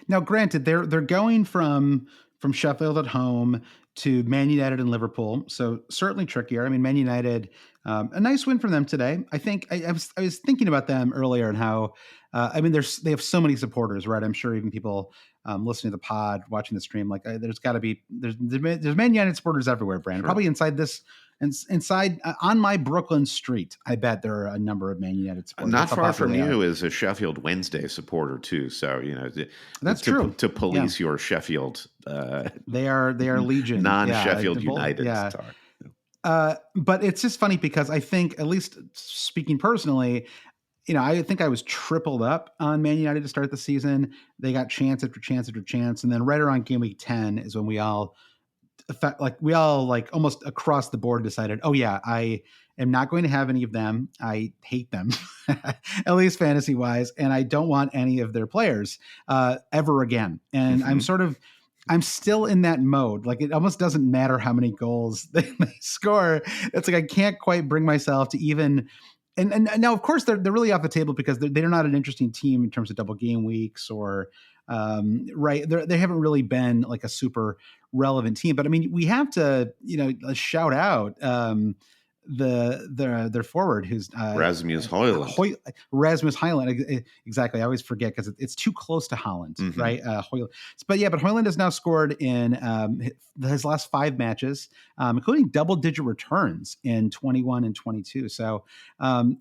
Now, granted, they're going from Sheffield at home to Man United and Liverpool, so certainly trickier. I mean, Man United, a nice win from them today. I think I was thinking about them earlier and how they have so many supporters, right? I'm sure even people listening to the pod, watching the stream, like there's got to be there's Man United supporters everywhere, Brandon. Sure. Probably inside on my Brooklyn street, I bet there are a number of Man United supporters. Not far from you is a Sheffield Wednesday supporter too. So that's true. To police your Sheffield, they are legion non-Sheffield United. But it's just funny because I think, at least speaking personally, I think I was tripled up on Man United to start the season. They got chance after chance after chance, and then right around game week 10 is when we all almost across the board decided, oh yeah, I am not going to have any of them. I hate them, at least fantasy wise, and I don't want any of their players ever again. And I'm still in that mode. Like, it almost doesn't matter how many goals they score. It's like I can't quite bring myself to even. And now, of course, they're really off the table because they're not an interesting team in terms of double game weeks or right. They haven't really been like a super relevant team. But I mean, we have to shout out their forward, who's Rasmus Haaland. Rasmus Haaland, exactly. I always forget because it's too close to Haaland, right? Haaland. But Haaland has now scored in his last 5 matches, including double-digit returns in 21 and 22. So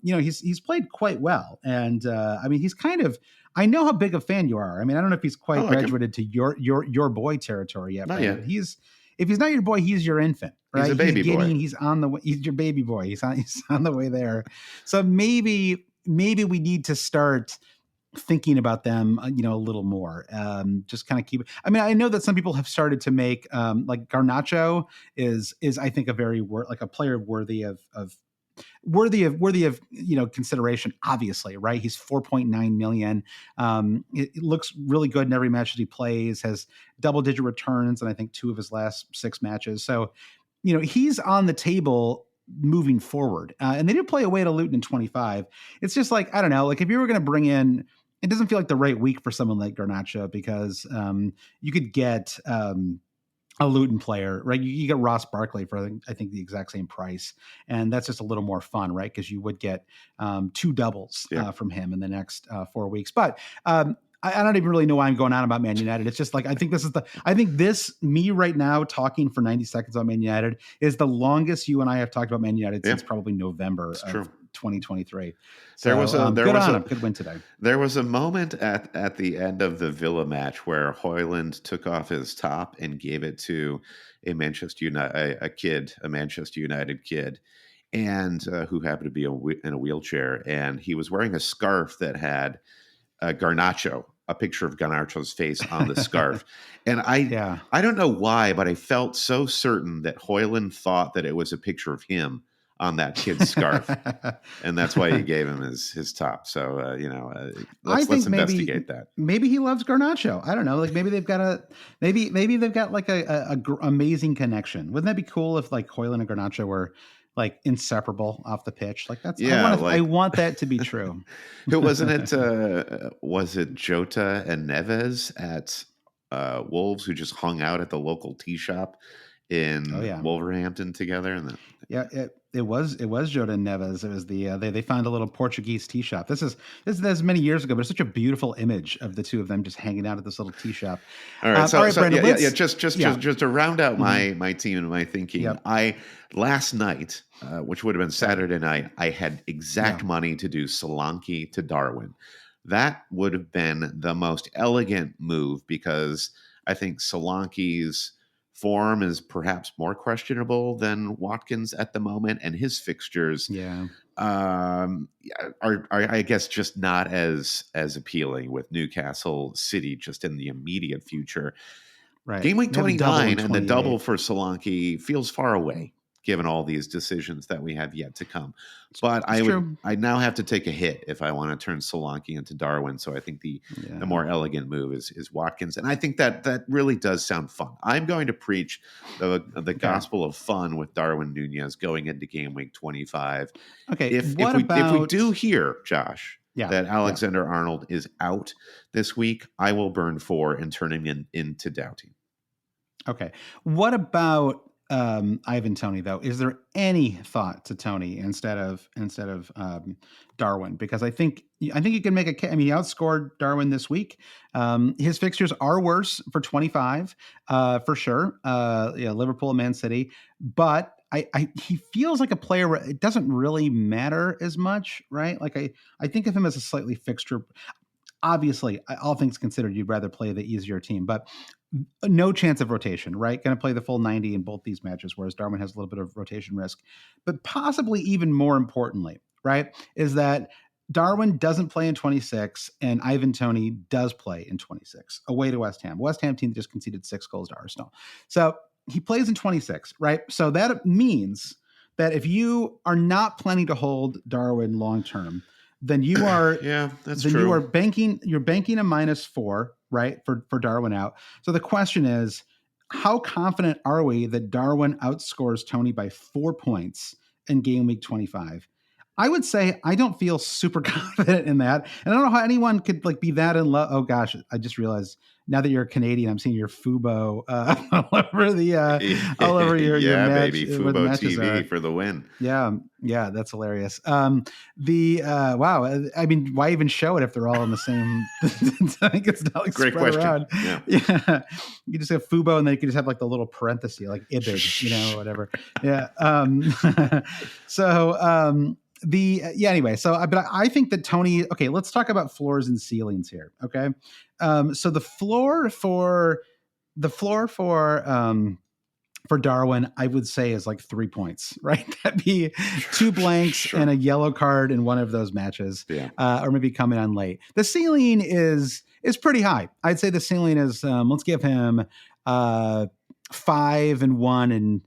he's played quite well, and I mean, he's kind of. I know how big a fan you are. I mean, I don't know if he's quite graduated to your boy territory yet. Not yet. If he's not your boy, he's your infant, right? He's a baby boy. He's on the way. He's your baby boy. He's on the way there. So maybe we need to start thinking about them, a little more. Just kind of keep. I mean, I know that some people have started to make like Garnacho is I think a very like a player worthy of consideration, obviously, right? He's 4.9 million. It looks really good in every match that he plays, has double-digit returns, and I think 2 of his last 6 matches. So, he's on the table moving forward. And they did play away to Luton in 25. It's just like, I don't know, like if you were going to bring in, it doesn't feel like the right week for someone like Garnacho because you could get a Luton player, right? You get Ross Barkley for I think the exact same price, and that's just a little more fun, right? Because you would get 2 doubles from him in the next 4 weeks. But I don't even really know why I'm going on about Man United. It's just like I think me right now talking for 90 seconds on Man United is the longest you and I have talked about Man United since probably November of 2023. So good win today. There was a moment at the end of the Villa match where Haaland took off his top and gave it to a Manchester United kid, and who happened to be in a wheelchair, and he was wearing a scarf that had Garnacho, a picture of Garnacho's face on the scarf. And I don't know why, but I felt so certain that Haaland thought that it was a picture of him on that kid's scarf. And that's why he gave him his top. So, let's investigate that. Maybe he loves Garnacho. I don't know. Like maybe they've got like a amazing connection. Wouldn't that be cool if like Haaland and Garnacho were like inseparable off the pitch? Like that's, I want that to be true. Was it Jota and Neves at Wolves who just hung out at the local tea shop in Wolverhampton together? And it was Jota and Neves. It was they found a little Portuguese tea shop. This is many years ago, but it's such a beautiful image of the two of them just hanging out at this little tea shop. All right, Brandon, just to round out my team and my thinking. Yep. Last night, which would have been Saturday night, I had exact money to do Solanke to Darwin. That would have been the most elegant move because I think Solanke's form is perhaps more questionable than Watkins at the moment, and his fixtures are I guess just not as appealing with Newcastle, City just in the immediate future. Right. Game week 29 and the double for Solanke feels far away, given all these decisions that we have yet to come. But I now have to take a hit if I want to turn Solanke into Darwin. So I think the more elegant move is Watkins. And I think that really does sound fun. I'm going to preach the gospel of fun with Darwin Nunez going into game week 25. Okay. If we do hear, Josh, that Alexander-Arnold is out this week, I will burn 4 and turn him into Doughty. Okay. What about Ivan Toney, though? Is there any thought to Toney instead of Darwin? Because I think you can make he outscored Darwin this week. His fixtures are worse for 25 for sure. Liverpool and Man City, but he feels like a player where it doesn't really matter as much, right? Like I think of him as a slightly fixture. Obviously, all things considered, you'd rather play the easier team, but no chance of rotation, right? Going to play the full 90 in both these matches, whereas Darwin has a little bit of rotation risk. But possibly even more importantly, right, is that Darwin doesn't play in 26 and Ivan Toney does play in 26 away to West Ham. West Ham team just conceded 6 goals to Arsenal. So he plays in 26, right? So that means that if you are not planning to hold Darwin long-term, then you are true. You're banking a -4, right, for Darwin out. So the question is, how confident are we that Darwin outscores Toney by 4 points in game week 25? I would say I don't feel super confident in that. And I don't know how anyone could be that in love. Oh gosh, I just realized now that you're a Canadian, I'm seeing your Fubo all over your match, baby, Fubo TV for the win. Yeah, that's hilarious. Wow, I mean, why even show it if they're all in the same? I think it's not like great spread question. around. Yeah, you just have Fubo, and then you can just have the little parenthesis, like Ibid, whatever. Yeah. Anyway, but I think that Toney, okay, let's talk about floors and ceilings here. Okay. So the floor for for Darwin, I would say is like 3 points, right? That'd be 2 blanks and a yellow card in one of those matches, or maybe coming on late. The ceiling is pretty high. I'd say the ceiling is, let's give him 5 and 1, and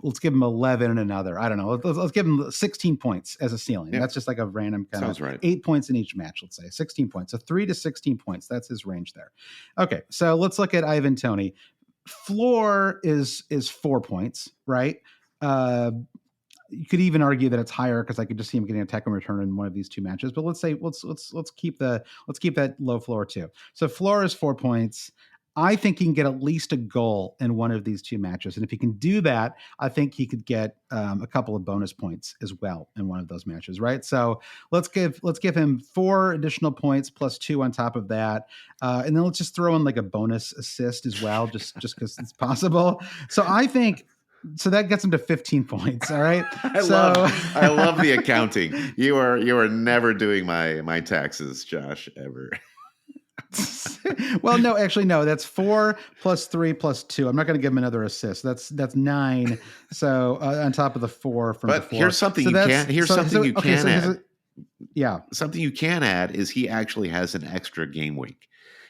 let's give him 11 and another. I don't know. Let's give him 16 points as a ceiling. That's just like a random kind Sounds of right. 8 points in each match, let's say 16 points. So 3 to 16 points. That's his range there. Okay. So let's look at Ivan Toney. Floor is 4 points, right? You could even argue that it's higher because I could just see him getting a tackle return in one of these two matches. But let's say let's keep that low floor too. So floor is 4 points. I think he can get at least a goal in one of these two matches, and if he can do that, I think he could get a couple of bonus points as well in one of those matches, right? So let's give him 4 additional points plus 2 on top of that, and then let's just throw in like a bonus assist as well, just because it's possible. So I think. So that gets him to 15 points. All right. I love the accounting. You are never doing my taxes, Josh, ever. Well, no, actually, no. That's 4 plus 3 plus 2. I'm not going to give him another assist. That's 9. So on top of the 4 from before. Here's something you can add. Something you can add is he actually has an extra game week.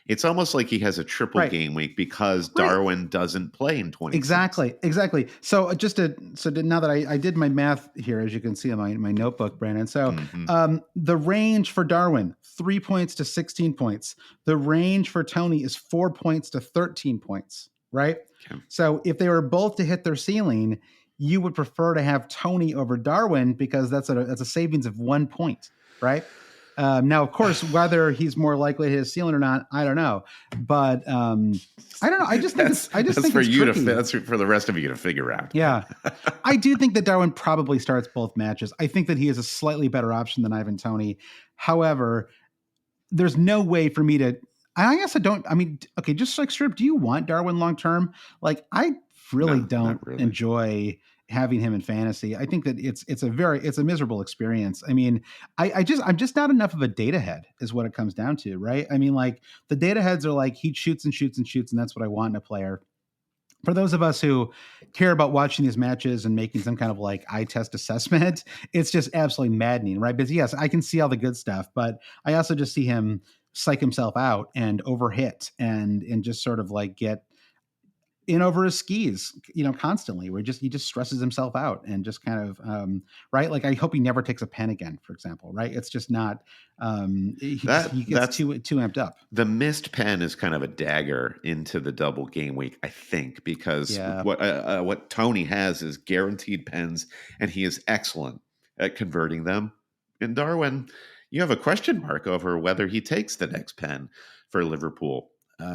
It's almost like he has a triple game week because Darwin doesn't play in 26. Exactly. So now that I did my math here, as you can see on my notebook, Brandon. So the range for Darwin, 3 points to 16 points. The range for Toney is 4 points to 13 points, right? Okay. So if they were both to hit their ceiling, you would prefer to have Toney over Darwin because that's a savings of 1 point, right? Now, of course, whether he's more likely to hit his ceiling or not, I don't know. But I don't know. I just think it's tricky. That's for the rest of you to figure out. Yeah, I do think that Darwin probably starts both matches. I think that he is a slightly better option than Ivan Toney. However, there's no way for me to. I guess I don't. I mean, okay, just like strip. Do you want Darwin long term? Like, I really don't enjoy having him in fantasy. I think that it's a miserable experience. I mean, I'm just not enough of a data head is what it comes down to, right? I mean, like the data heads are like he shoots and shoots and shoots, and that's what I want in a player. For those of us who care about watching these matches and making some kind of like eye test assessment, it's just absolutely maddening, right? Because yes, I can see all the good stuff, but I also just see him psych himself out and overhit and just sort of like get in over his skis, constantly, where he just stresses himself out and just kind of, right. Like I hope he never takes a pen again, for example, right. It's just not, he gets too amped up. The missed pen is kind of a dagger into the double game week, I think, because what Toney has is guaranteed pens and he is excellent at converting them. In Darwin, you have a question mark over whether he takes the next pen for Liverpool,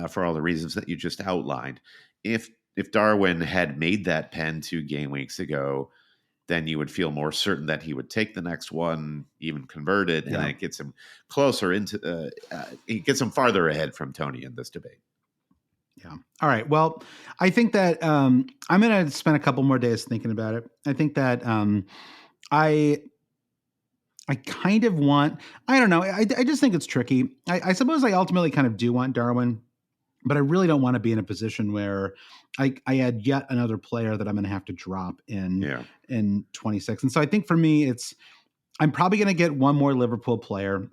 for all the reasons that you just outlined. If Darwin had made that pen 2 game weeks ago, then you would feel more certain that he would take the next one, even convert it, and it gets him closer into. It gets him farther ahead from Toney in this debate. Yeah. All right. Well, I think that I'm going to spend a couple more days thinking about it. I think that I kind of want. I don't know. I just think it's tricky. I suppose I ultimately kind of do want Darwin. But I really don't want to be in a position where I add yet another player that I'm going to have to drop in 26. And so I think for me, I'm probably going to get one more Liverpool player,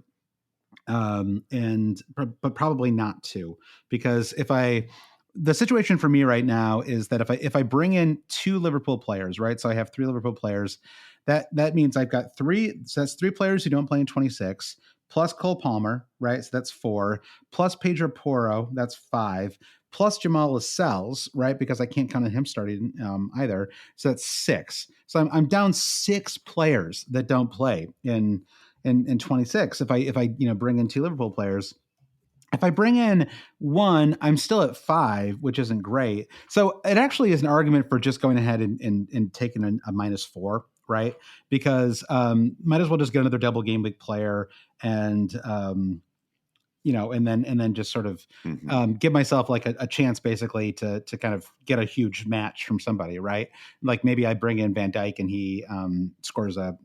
but probably not 2, because the situation for me right now is that if I bring in 2 Liverpool players, right? So I have 3 Liverpool players. That means I've got 3. So that's 3 players who don't play in 26. Plus Cole Palmer, right? So that's 4. Plus Pedro Porro, that's 5. Plus Jamal Lascelles, right? Because I can't count on him starting either. So that's 6. So I'm down 6 players that don't play in 26. If I bring in 2 Liverpool players. If I bring in 1, I'm still at 5, which isn't great. So it actually is an argument for just going ahead and taking a -4. Right. Because might as well just get another double game week player and, and then just sort of give myself like a chance basically to kind of get a huge match from somebody. Right. Like maybe I bring in Van Dijk and he scores a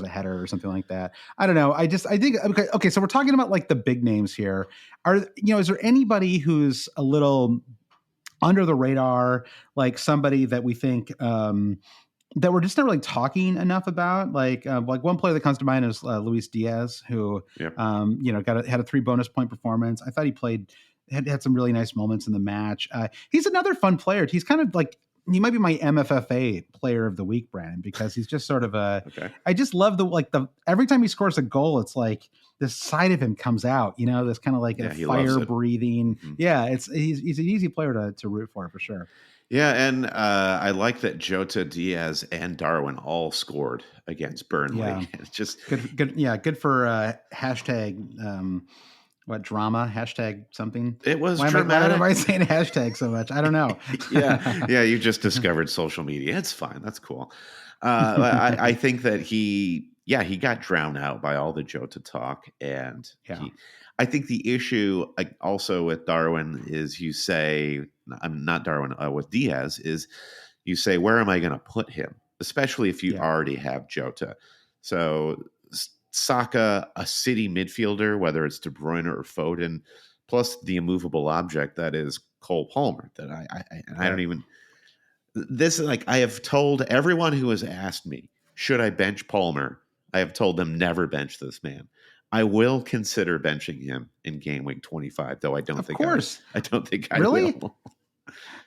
header or something like that. I don't know. I think, okay. So we're talking about like the big names here. Is there anybody who's a little under the radar, like somebody that we think that we're just not really talking enough about. Like one player that comes to mind is Luis Diaz, who Yep. had a 3 bonus point performance. I thought he played had some really nice moments in the match. He's another fun player. He's kind of like, he might be my MFFA player of the week, Brandon, because he's just sort of Okay. I just love the every time he scores a goal, it's like this side of him comes out, this kind of like a fire breathing. Mm-hmm. Yeah. He's an easy player to root for sure. Yeah, and I like that Jota, Diaz, and Darwin all scored against Burnley. Yeah. It's just good. Yeah, good for hashtag what drama, hashtag something. It was why dramatic. Am I saying hashtag so much? I don't know. yeah, you just discovered social media. It's fine. That's cool. I think that he got drowned out by all the Jota talk, and I think the issue also with Darwin is you say, I'm not Darwin, with Diaz is you say, where am I going to put him? Especially if you already have Jota. So Saka, a City midfielder, whether it's De Bruyne or Foden, plus the immovable object that is Cole Palmer, that I don't even, this is like, I have told everyone who has asked me, should I bench Palmer? I have told them never bench this man. I will consider benching him in game week 25, though I don't think I really will.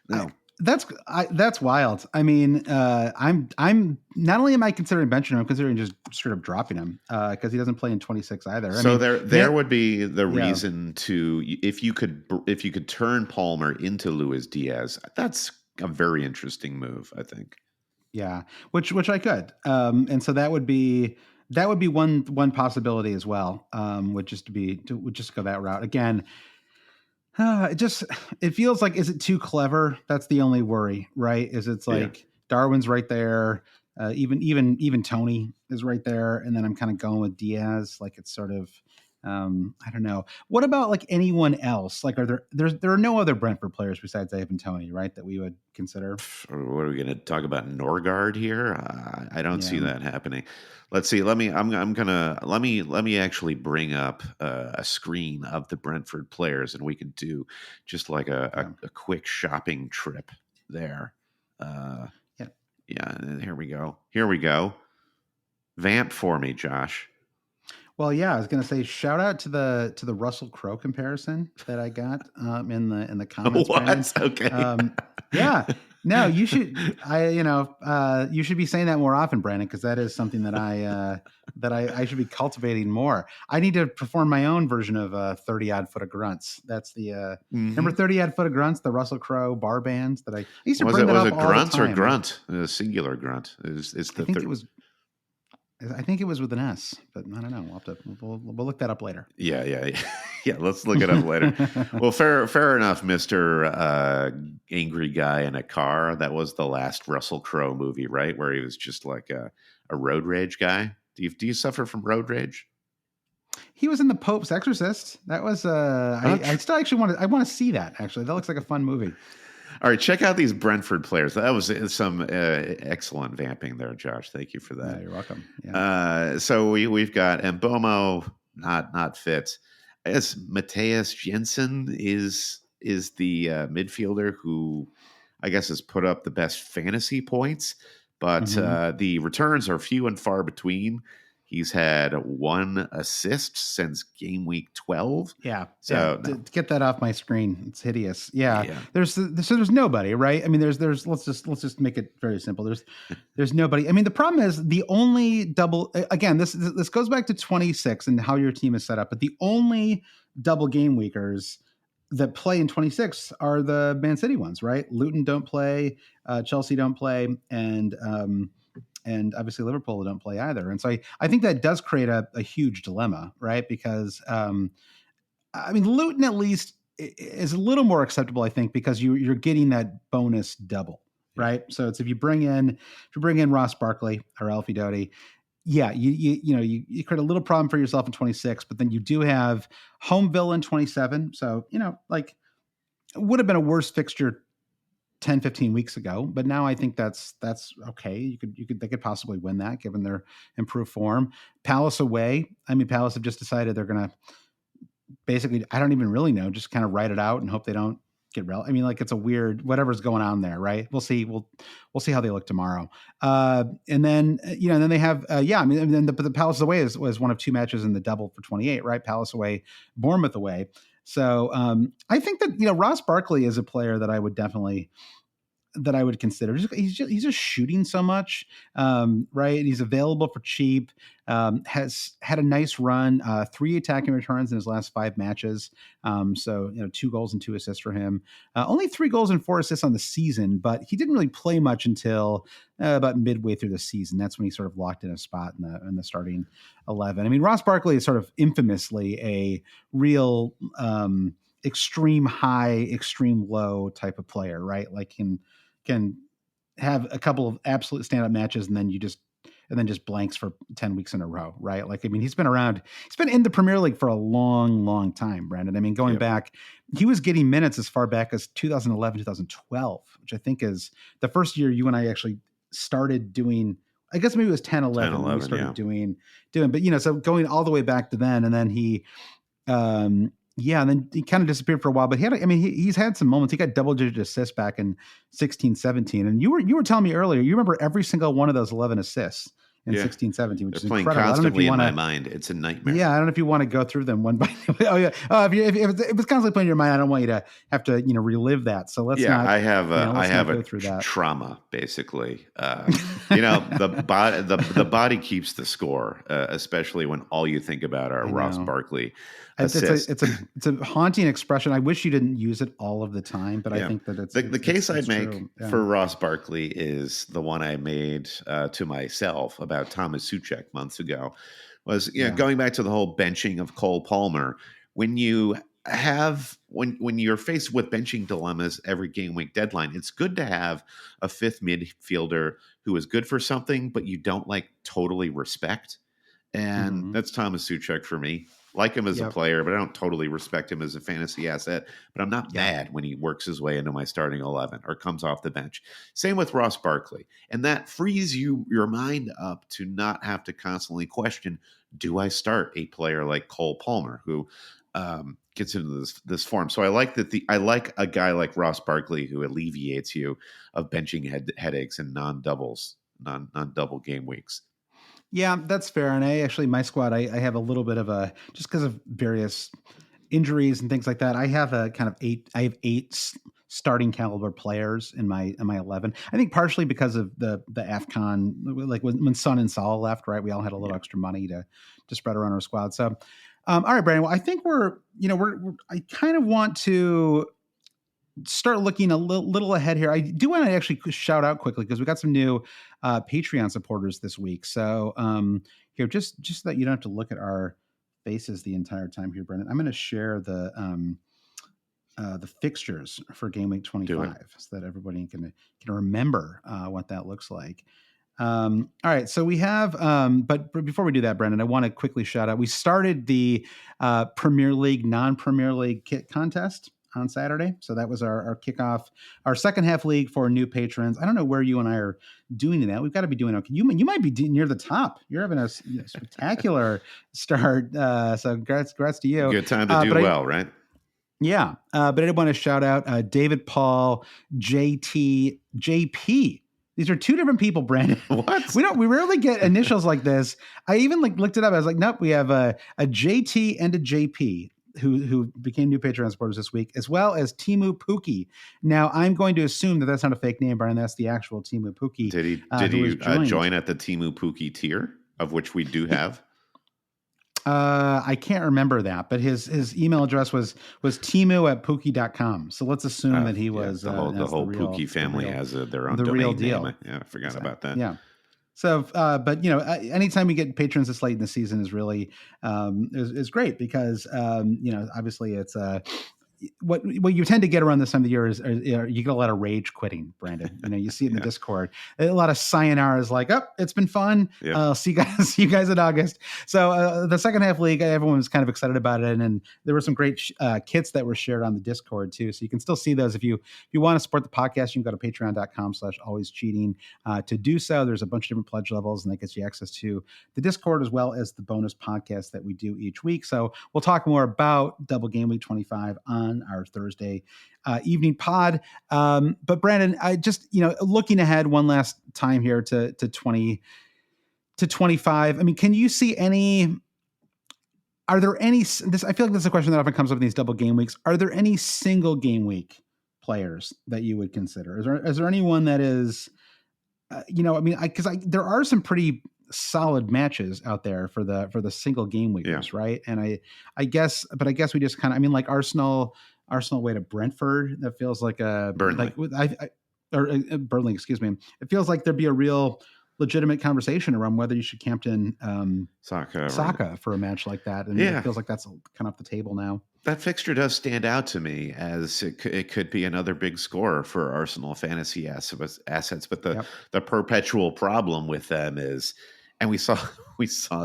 No. That's wild. I mean, I'm not only am I considering benching him, I'm considering just straight up dropping him because he doesn't play in 26 either. There would be the reason to, if you could turn Palmer into Luis Diaz, that's a very interesting move, I think. Yeah, which I could, and so that would be one possibility as well. Would just go that route again. It feels like, is it too clever? That's the only worry, right? It's like Darwin's right there, even Toney is right there, and then I'm kind of going with Diaz. Like it's sort of, I don't know. What about like anyone else? Like, there are no other Brentford players besides Ivan Toney, right? That we would consider. What are we going to talk about? Norgard here? I don't see that happening. Let's see. Let me actually bring up a screen of the Brentford players, and we can do just like a quick shopping trip there. Here we go. Vamp for me, Josh. Well, yeah, I was going to say, shout out to the Russell Crowe comparison that I got in the comments. What? Okay. Yeah. No, you should. You should be saying that more often, Brandon, because that is something that I should be cultivating more. I need to perform my own version of 30 odd foot of grunts. That's the remember 30 odd foot of grunts, the Russell Crowe bar bands that I used to bring that up all the time. Was it grunts or grunt? A singular grunt. I think it was with an S, but I don't know. We'll look that up later. Yeah. Let's look it up later. Well, fair enough, Mr. Angry Guy in a Car. That was the last Russell Crowe movie, right? Where he was just like a road rage guy. Do you suffer from road rage? He was in The Pope's Exorcist. That was I still actually want to see that. Actually, that looks like a fun movie. All right, check out these Brentford players. That was some excellent vamping there, Josh. Thank you for that. Yeah, you're welcome. Yeah. So we've got Mbomo, not fit. I guess Matthias Jensen is the midfielder who I guess has put up the best fantasy points, but the returns are few and far between. He's had 1 assist since game week 12. Yeah. So get that off my screen. It's hideous. Yeah. There's nobody, right? I mean, there's let's just make it very simple. There's nobody. I mean, the problem is the only double, again, this goes back to 26 and how your team is set up, but the only double game weekers that play in 26 are the Man City ones, right? Luton don't play, Chelsea don't play, and obviously Liverpool don't play either. And so I think that does create a huge dilemma, right? Because, I mean, Luton at least is a little more acceptable, I think, because you're getting that bonus double, right? So it's if you bring in Ross Barkley or Alfie Doughty, you create a little problem for yourself in 26, but then you do have home Villa in 27. So, like it would have been a worse fixture 10, 15 weeks ago, but now I think that's okay. They could possibly win that given their improved form. Palace away. I mean, Palace have just decided they're going to basically, I don't even really know, just kind of write it out and hope they don't I mean, like it's a weird whatever's going on there, right? We'll see. We'll see how they look tomorrow. And then and then they have I mean, and then the Palace away was one of two matches in the double for 28, right? Palace away, Bournemouth away. So I think that Ross Barkley is a player that I would consider. He's just shooting so much, right? He's available for cheap. Has had a nice run, 3 attacking returns in his last 5 matches. So 2 goals and 2 assists for him. Only 3 goals and 4 assists on the season, but he didn't really play much until about midway through the season. That's when he sort of locked in a spot in the starting 11. I mean, Ross Barkley is sort of infamously a real extreme high, extreme low type of player, right? Like can have a couple of absolute stand-up matches and then just blanks for 10 weeks in a row, right? Like, I mean, he's been in the Premier League for a long, long time, Brandon. I mean, going back, he was getting minutes as far back as 2011, 2012, which I think is the first year you and I actually started doing, I guess maybe it was 10, 11 when we started doing, but so going all the way back to then, and then he, and then he kind of disappeared for a while, but he's had some moments. He got double-digit assists back in 16, 17. And you were telling me earlier, you remember every single one of those 11 assists in 16, 17, which is playing incredible. Constantly in my mind. It's a nightmare. Yeah, I don't know if you want to go through them one by one. Oh yeah. If it's constantly playing in your mind, I don't want you to have to relive that. So let's not. I have go through that. Trauma basically. The body keeps the score, especially when all you think about are Ross Barkley. It's a haunting expression. I wish you didn't use it all of the time, but I think that it's the case I'd make for Ross Barkley is the one I made to myself about Thomas Souček months ago. Was going back to the whole benching of Cole Palmer. When you when you're faced with benching dilemmas every game week deadline, it's good to have a fifth midfielder who is good for something, but you don't totally respect. And that's Thomas Souček for me. Like him as a player, but I don't totally respect him as a fantasy asset. But I'm not mad when he works his way into my starting 11 or comes off the bench. Same with Ross Barkley. And that frees your mind up to not have to constantly question, do I start a player like Cole Palmer who gets into this form? So I like I like a guy like Ross Barkley who alleviates you of benching headaches and non-double game weeks. Yeah, that's fair. And my squad, I have a little bit of just because of various injuries and things like that. I have I have 8 starting caliber players in my 11. I think partially because of the AFCON, like when Son and Salah left, right? We all had a little extra money to spread around our squad. So, all right, Brandon. Well, I think I kind of want to start looking a little ahead here. I do want to actually shout out quickly because we got some new Patreon supporters this week. So here, just so that you don't have to look at our faces the entire time here, Brendan, I'm going to share the fixtures for game week 25 so that everybody can remember what that looks like. All right. So we have, but before we do that, Brendan, I want to quickly shout out. We started the Premier League, non-Premier League kit contest on Saturday. So that was our kickoff, our second half league for new patrons. I don't know where you and I are doing that. We've got to be doing okay. You might be near the top. You're having a spectacular start. So congrats to you. Good time to do well, right? Yeah. But I did want to shout out David, Paul, JT, JP. These are 2 different people, Brandon. What? We rarely get initials like this. I even looked it up. I was like, nope, we have a JT and a JP. Who became new Patreon supporters this week, as well as Timu Pukki. Now, I'm going to assume that that's not a fake name, Brian. That's the actual Timu Pukki. Did he join at the Timu Pukki tier, of which we do have? I can't remember that, but his email address was timu@pukki.com. So let's assume that he was the whole Pukki family has their own the domain real deal. name. I forgot about that. Yeah. So, but anytime we get patrons this late in the season is really is great because obviously it's what you tend to get around this time of the year is you get a lot of rage quitting, Brandon. You see it in the Discord, a lot of sayonara's like, oh, it's been fun. See you guys in August. So the second half league, everyone was kind of excited about it, and there were some great kits that were shared on the Discord too. So you can still see those if you want to support the podcast. You can go to patreon.com/alwayscheating to do so. There's a bunch of different pledge levels, and that gets you access to the Discord as well as the bonus podcast that we do each week. So we'll talk more about Double Game Week 25 on on our Thursday evening pod. But Brandon, I just, looking ahead one last time here to 20 to 25. I mean, can you see are there any, I feel like this is a question that often comes up in these double game weeks. Are there any single game week players that you would consider? Is there anyone that is, because there are some pretty solid matches out there for the single game weekers, right? And I guess we just kind of, like Arsenal away to Brentford. That feels like a Burnley. Burnley, excuse me. It feels like there'd be a real legitimate conversation around whether you should captain Saka for a match like that. And it feels like that's kind of off the table now. That fixture does stand out to me as it could be another big score for Arsenal fantasy assets. But the perpetual problem with them is, and we saw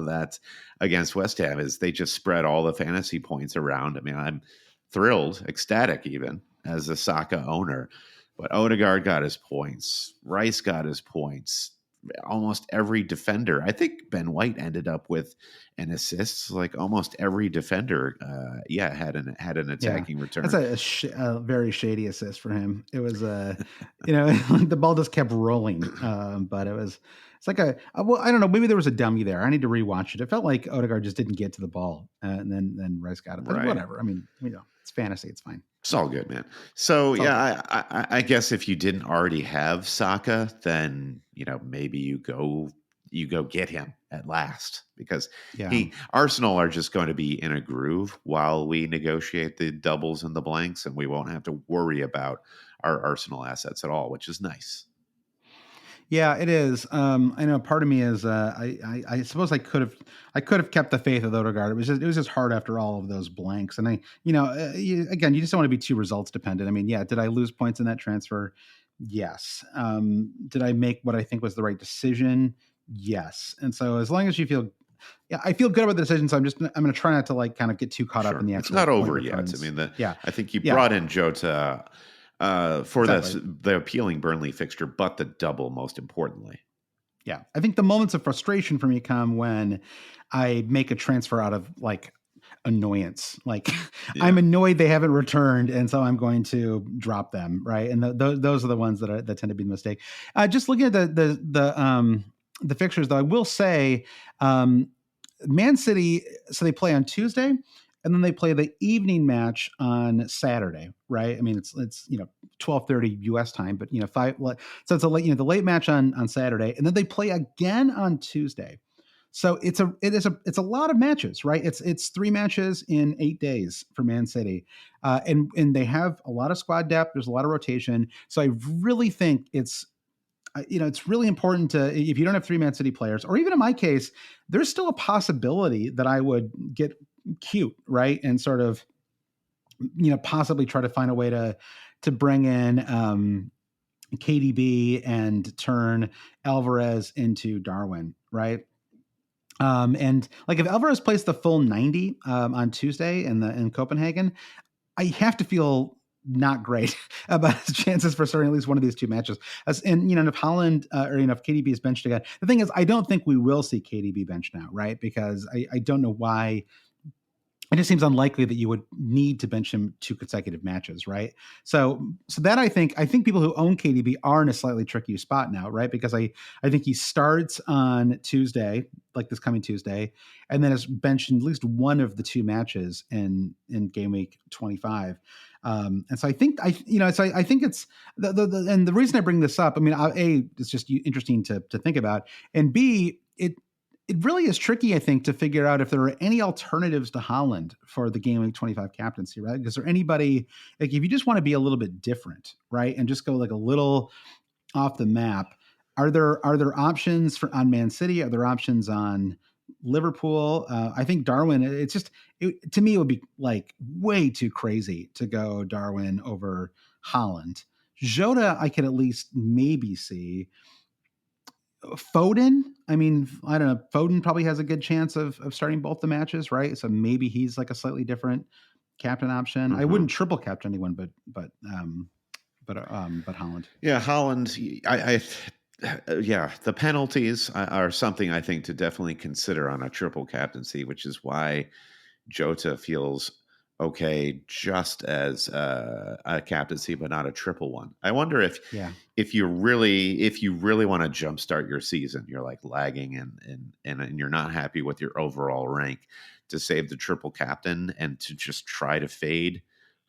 that against West Ham, is they just spread all the fantasy points around. I mean, I'm thrilled, ecstatic even as a Saka owner, but Odegaard got his points. Rice got his points. Almost every defender. I think Ben White ended up with an assist. Like almost every defender, had an attacking return. That's a very shady assist for him. It was, the ball just kept rolling, but it's like I don't know. Maybe there was a dummy there. I need to rewatch it. It felt like Odegaard just didn't get to the ball, and then Rice got it. But whatever. I mean, it's fantasy. It's fine. It's all good, man. So I guess if you didn't already have Saka, then maybe you go get him at last, because Arsenal are just going to be in a groove while we negotiate the doubles and the blanks, and we won't have to worry about our Arsenal assets at all, which is nice. Yeah, it is. I know part of me is I suppose I could have kept the faith of Odegaard. It was just hard after all of those blanks. And you just don't want to be too results dependent. I mean, did I lose points in that transfer? Yes. Did I make what I think was the right decision? Yes. And so as long as you feel, I feel good about the decision. So I'm going to try not to kind of get too caught up in the actual. It's not over yet. I mean, I think you brought in Jota for the appealing Burnley fixture, but the double most importantly. Yeah. I think the moments of frustration for me come when I make a transfer out of annoyance. I'm annoyed they haven't returned, and so I'm going to drop them. Right. And those are the ones that tend to be the mistake. Just looking at the fixtures, though, I will say Man City, so they play on Tuesday, and then they play the evening match on Saturday, right? I mean, it's 12:30 U.S. time, but 5. So it's a late, the late match on Saturday, and then they play again on Tuesday. So it's a lot of matches, right? It's 3 matches in 8 days for Man City, and they have a lot of squad depth. There's a lot of rotation. So I really think it's really important to, if you don't have 3 Man City players, or even in my case, there's still a possibility that I would get cute, right? And sort of, possibly try to find a way to bring in KDB and turn Alvarez into Darwin, right? And if Alvarez plays the full 90 on Tuesday in Copenhagen, I have to feel not great about his chances for starting at least one of these 2 matches. And if Haaland if KDB is benched again, the thing is, I don't think we will see KDB benched now, right? Because I don't know why. It just seems unlikely that you would need to bench him 2 consecutive matches, right? So that I think people who own KDB are in a slightly tricky spot now, right? Because I think he starts on Tuesday, like this coming Tuesday, and then is benched in at least one of the 2 matches in game week 25. And so I think I think it's and the reason I bring this up, I mean, A, it's just interesting to think about, and B, it really is tricky, I think, to figure out if there are any alternatives to Haaland for the game week 25 captaincy, right? Is there anybody, if you just want to be a little bit different, right, and just go a little off the map, are there options on Man City? Are there options on Liverpool? I think Darwin, to me, it would be way too crazy to go Darwin over Haaland. Jota, I could at least maybe see. Foden, I mean, I don't know. Foden probably has a good chance of starting both the matches, right? So maybe he's a slightly different captain option. Mm-hmm. I wouldn't triple captain anyone, but Haaland. Yeah, Haaland. The penalties are something I think to definitely consider on a triple captaincy, which is why Jota feels okay just as a captaincy, but not a triple one. I wonder Yeah. if you really want to jumpstart your season, you're like lagging and you're not happy with your overall rank, to save the triple captain and to just try to fade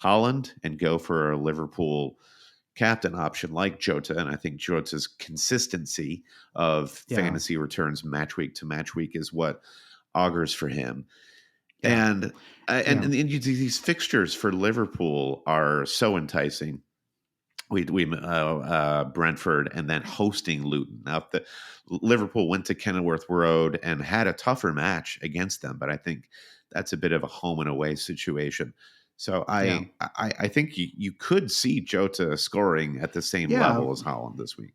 Haaland and go for a Liverpool captain option like Jota. And I think Jota's consistency of fantasy returns match week to match week is what augurs for him. Yeah. And these fixtures for Liverpool are so enticing. We Brentford and then hosting Luton. Now, Liverpool went to Kenilworth Road and had a tougher match against them, but I think that's a bit of a home and away situation. So I think you could see Jota scoring at the same level as Haaland this week.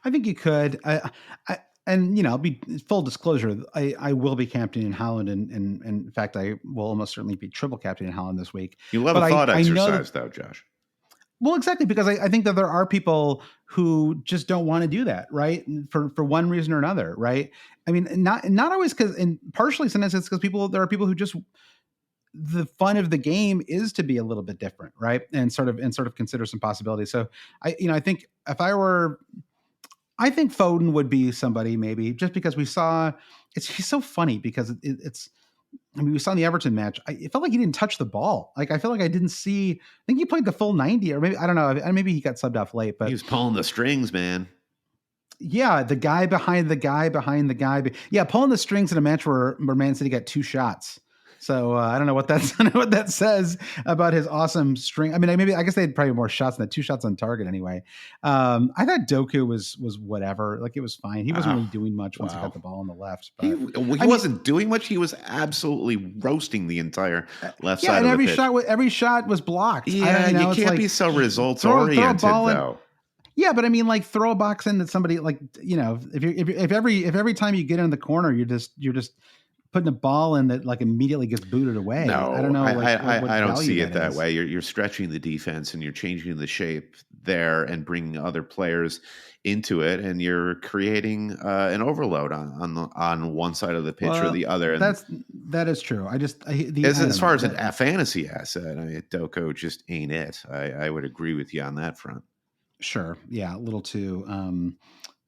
I think you could. And I'll be full disclosure. I will be captaining Haaland, and in fact, I will almost certainly be triple captaining Haaland this week. You love a thought exercise, though, Josh. Well, exactly, because I think that there are people who just don't want to do that, right? For one reason or another, right? I mean, not always because, and partially sometimes it's because there are people who just, the fun of the game is to be a little bit different, right? And sort of consider some possibilities. So I think I think Foden would be somebody, maybe, just because he's so funny because we saw in the Everton match, it felt like he didn't touch the ball. Like, I feel like I think he played the full 90, or maybe, I don't know, maybe he got subbed off late, but he was pulling the strings, man. Yeah, the guy behind the guy behind the guy. Yeah, pulling the strings in a match where Man City got 2 shots. So I don't know what that says about his awesome string. I mean, I guess they had probably more shots than that. 2 shots on target anyway. I thought Doku was whatever. Like, it was fine. He wasn't really doing much once he got the ball on the left. But, he wasn't doing much. He was absolutely roasting the entire left side of the pitch. Every shot was blocked. Yeah, you can't be so results oriented though. Yeah, but I mean, like, throw a box in that somebody, like, if every time you get in the corner, you're just putting a ball in that, like, immediately gets booted away. No, I don't know. I don't see it that way. You're stretching the defense and you're changing the shape there and bringing other players into it, and you're creating an overload on one side of the pitch or the other. And that is true. As far as a fantasy asset, I mean, Doku just ain't it. I would agree with you on that front. Sure. Yeah. A little too,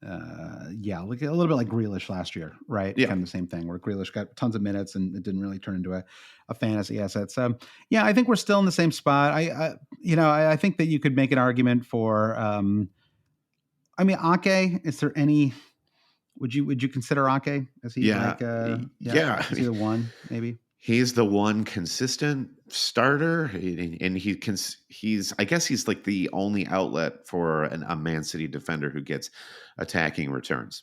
like a little bit like Grealish last year, right? Yeah. Kind of the same thing where Grealish got tons of minutes and it didn't really turn into a fantasy asset. So yeah, I think we're still in the same spot. I think that you could make an argument for, Ake. Is there any, would you consider Ake? Is he is he the one, maybe? He's the one consistent starter, and he's I guess he's like the only outlet for a Man City defender who gets attacking returns.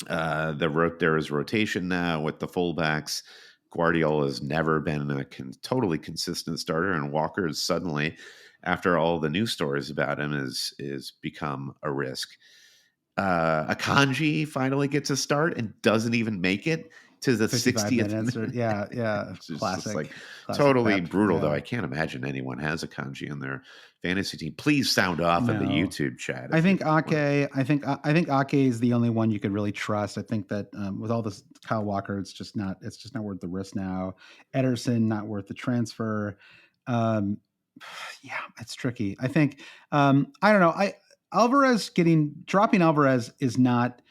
There is rotation now with the fullbacks. Guardiola has never been a totally consistent starter, and Walker is suddenly, after all the news stories about him, is become a risk. Akanji finally gets a start and doesn't even make it to the 60th minute. Yeah. It's just classic. Like classic totally Pep, brutal, yeah. though. I can't imagine anyone has a Kanji in their fantasy team. Please sound off in the YouTube chat. I think Ake is the only one you could really trust. I think that with all this Kyle Walker, it's just not worth the risk now. Ederson, not worth the transfer. It's tricky. I think I don't know. Dropping Alvarez is not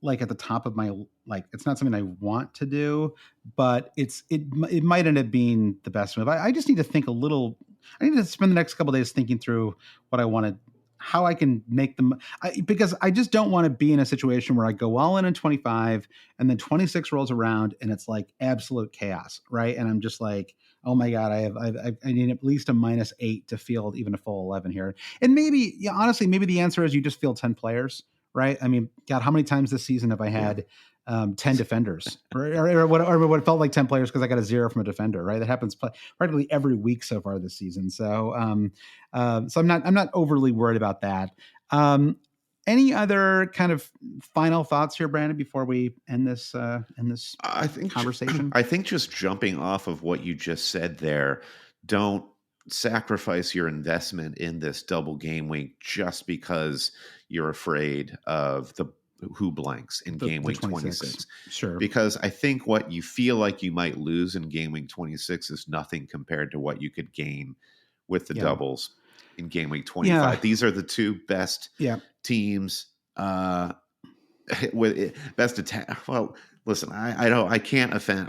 like at the top of my, like, it's not something I want to do, but it might end up being the best move. I just need to think a little. I need to spend the next couple of days thinking through what I want to, how I can make them, because I just don't want to be in a situation where I go all in 25 and then 26 rolls around and it's like absolute chaos, right? And I'm just like, oh my God, I need at least a -8 to field even a full 11 here. And maybe, honestly, maybe the answer is you just field 10 players. Right. I mean, God, how many times this season have I had 10 defenders or what felt like 10 players because I got a 0 from a defender, right? That happens practically every week so far this season. So, so I'm not overly worried about that. Any other kind of final thoughts here, Brandon, before we end this conversation? I think just jumping off of what you just said there, don't sacrifice your investment in this double game week just because you're afraid of who blanks in game week 26. Sure. Because I think what you feel like you might lose in game week 26 is nothing compared to what you could gain with the doubles in game week 25. These are the two best teams with best attack. Well, listen, I can't offend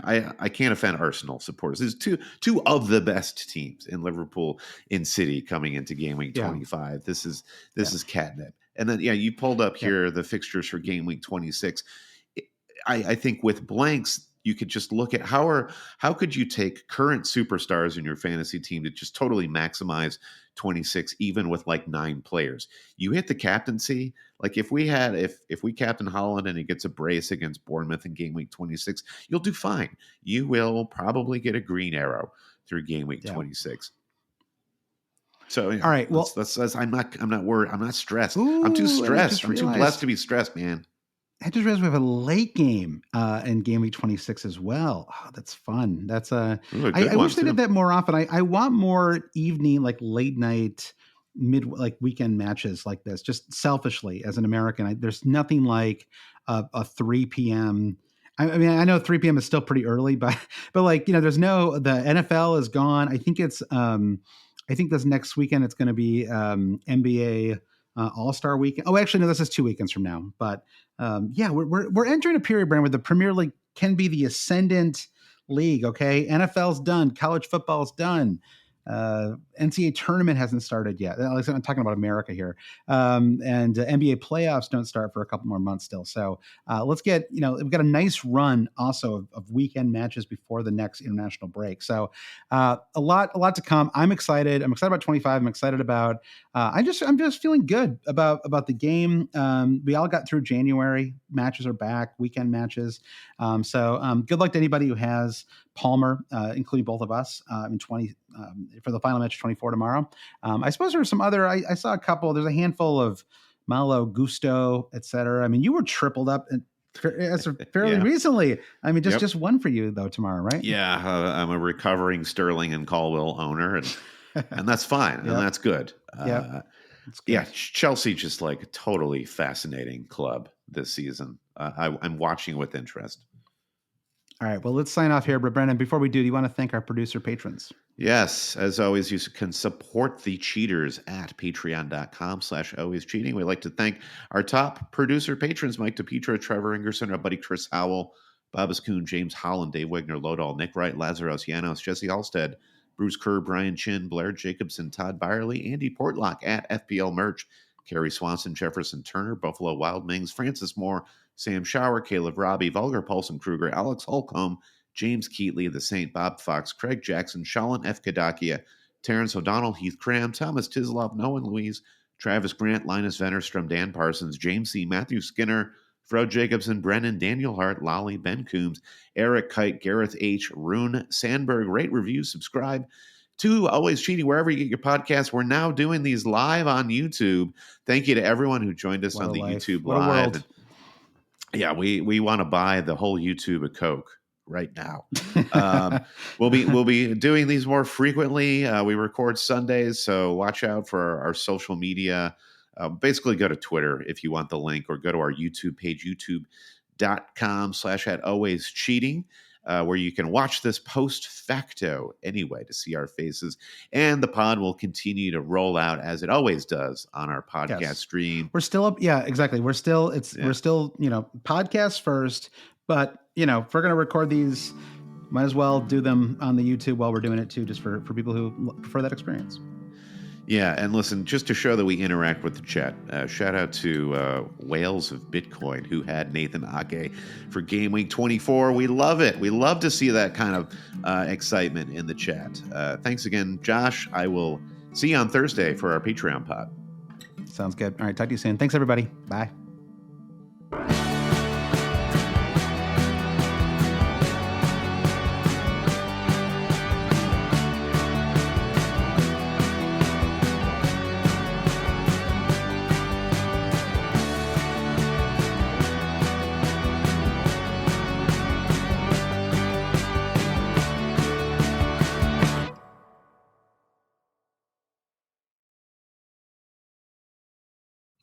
Arsenal supporters. There's two of the best teams in Liverpool in City coming into game week 25. This is catnip. And then you pulled up here the fixtures for game week 26. I think with blanks, you could just look at how could you take current superstars in your fantasy team to just totally maximize 26, even with like 9 players. You hit the captaincy. Like if we captain Haaland and he gets a brace against Bournemouth in game week 26, you'll do fine. You will probably get a green arrow through game week 26. So all right, well, I'm not worried. I'm not stressed. Ooh, I'm too stressed. I'm too blessed to be stressed, man. I just realized we have a late game in game week 26 as well. Oh, that's fun. That's I wish they did that more often. I want more evening, like late night, weekend matches like this. Just selfishly, as an American, there's nothing like a 3 p.m. I mean, I know 3 p.m. is still pretty early, but like, the NFL is gone. I think it's I think this next weekend it's going to be NBA All-Star Weekend. Oh, actually, no, this is 2 weekends from now. But we're entering a period, Brand, where the Premier League can be the ascendant league. Okay, NFL's done, college football's done. NCAA tournament hasn't started yet. I'm talking about America here. And NBA playoffs don't start for a couple more months still. So let's get, we've got a nice run also of weekend matches before the next international break. So a lot to come. I'm excited. I'm excited about 25. I'm excited about, I'm just feeling good about the game. We all got through January. Matches are back, weekend matches. So good luck to anybody who has Palmer, including both of us, in 20 for the final match 24 tomorrow. I suppose there were some other. I saw a couple. There's a handful of Malo, Gusto, etc. I mean, you were tripled up fairly recently. I mean, just one for you though tomorrow, right? Yeah, I'm a recovering Sterling and Colwill owner, and that's fine, and that's good. Yeah, Chelsea just like a totally fascinating club this season. I'm watching with interest. All right, well, let's sign off here. But Brendan, before we do you want to thank our producer patrons? Yes, as always, you can support the cheaters at patreon.com/alwayscheating. We'd like to thank our top producer patrons, Mike DePietro, Trevor Ingerson, our buddy Chris Howell, Bob Kuhn, James Holland, Dave Wigner, Lodal, Nick Wright, Lazarus Yanos, Jesse Halstead, Bruce Kerr, Brian Chin, Blair Jacobson, Todd Byerly, Andy Portlock at FPL Merch, Kerry Swanson, Jefferson Turner, Buffalo Wild Mings, Francis Moore, Sam Shower, Caleb Robbie, Vulgar Paulson Kruger, Alex Holcomb, James Keatley, The Saint, Bob Fox, Craig Jackson, Shalin F. Kadakia, Terrence O'Donnell, Heath Cram, Thomas Tislov, Noah Louise, Travis Grant, Linus Vennerstrom, Dan Parsons, James C., Matthew Skinner, Fro Jacobson, Brennan, Daniel Hart, Lolly, Ben Coombs, Eric Kite, Gareth H., Rune Sandberg. Rate, review, subscribe to Always Cheating wherever you get your podcasts. We're now doing these live on YouTube. Thank you to everyone who joined us on the YouTube Live. Yeah, we want to buy the whole YouTube a Coke right now. We'll be doing these more frequently. We record Sundays, so watch out for our social media. Basically go to Twitter if you want the link, or go to our YouTube page, youtube.com/@alwayscheating, where you can watch this post facto anyway to see our faces. And the pod will continue to roll out as it always does on our podcast stream. We're still up. Yeah, exactly. We're still podcasts first, but if we're going to record these, might as well do them on the YouTube while we're doing it too, just for people who prefer that experience. Yeah, and listen, just to show that we interact with the chat, shout out to Whales of Bitcoin, who had Nathan Ake for Game Week 24. We love it. We love to see that kind of excitement in the chat. Thanks again, Josh. I will see you on Thursday for our Patreon pod. Sounds good. All right, talk to you soon. Thanks, everybody. Bye.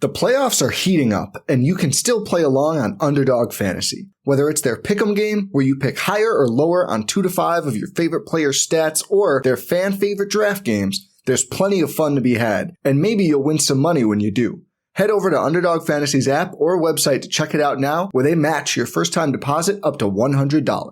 The playoffs are heating up, and you can still play along on Underdog Fantasy. Whether it's their pick'em game, where you pick higher or lower on 2 to 5 of your favorite players' stats, or their fan favorite draft games, there's plenty of fun to be had, and maybe you'll win some money when you do. Head over to Underdog Fantasy's app or website to check it out now, where they match your first-time deposit up to $100.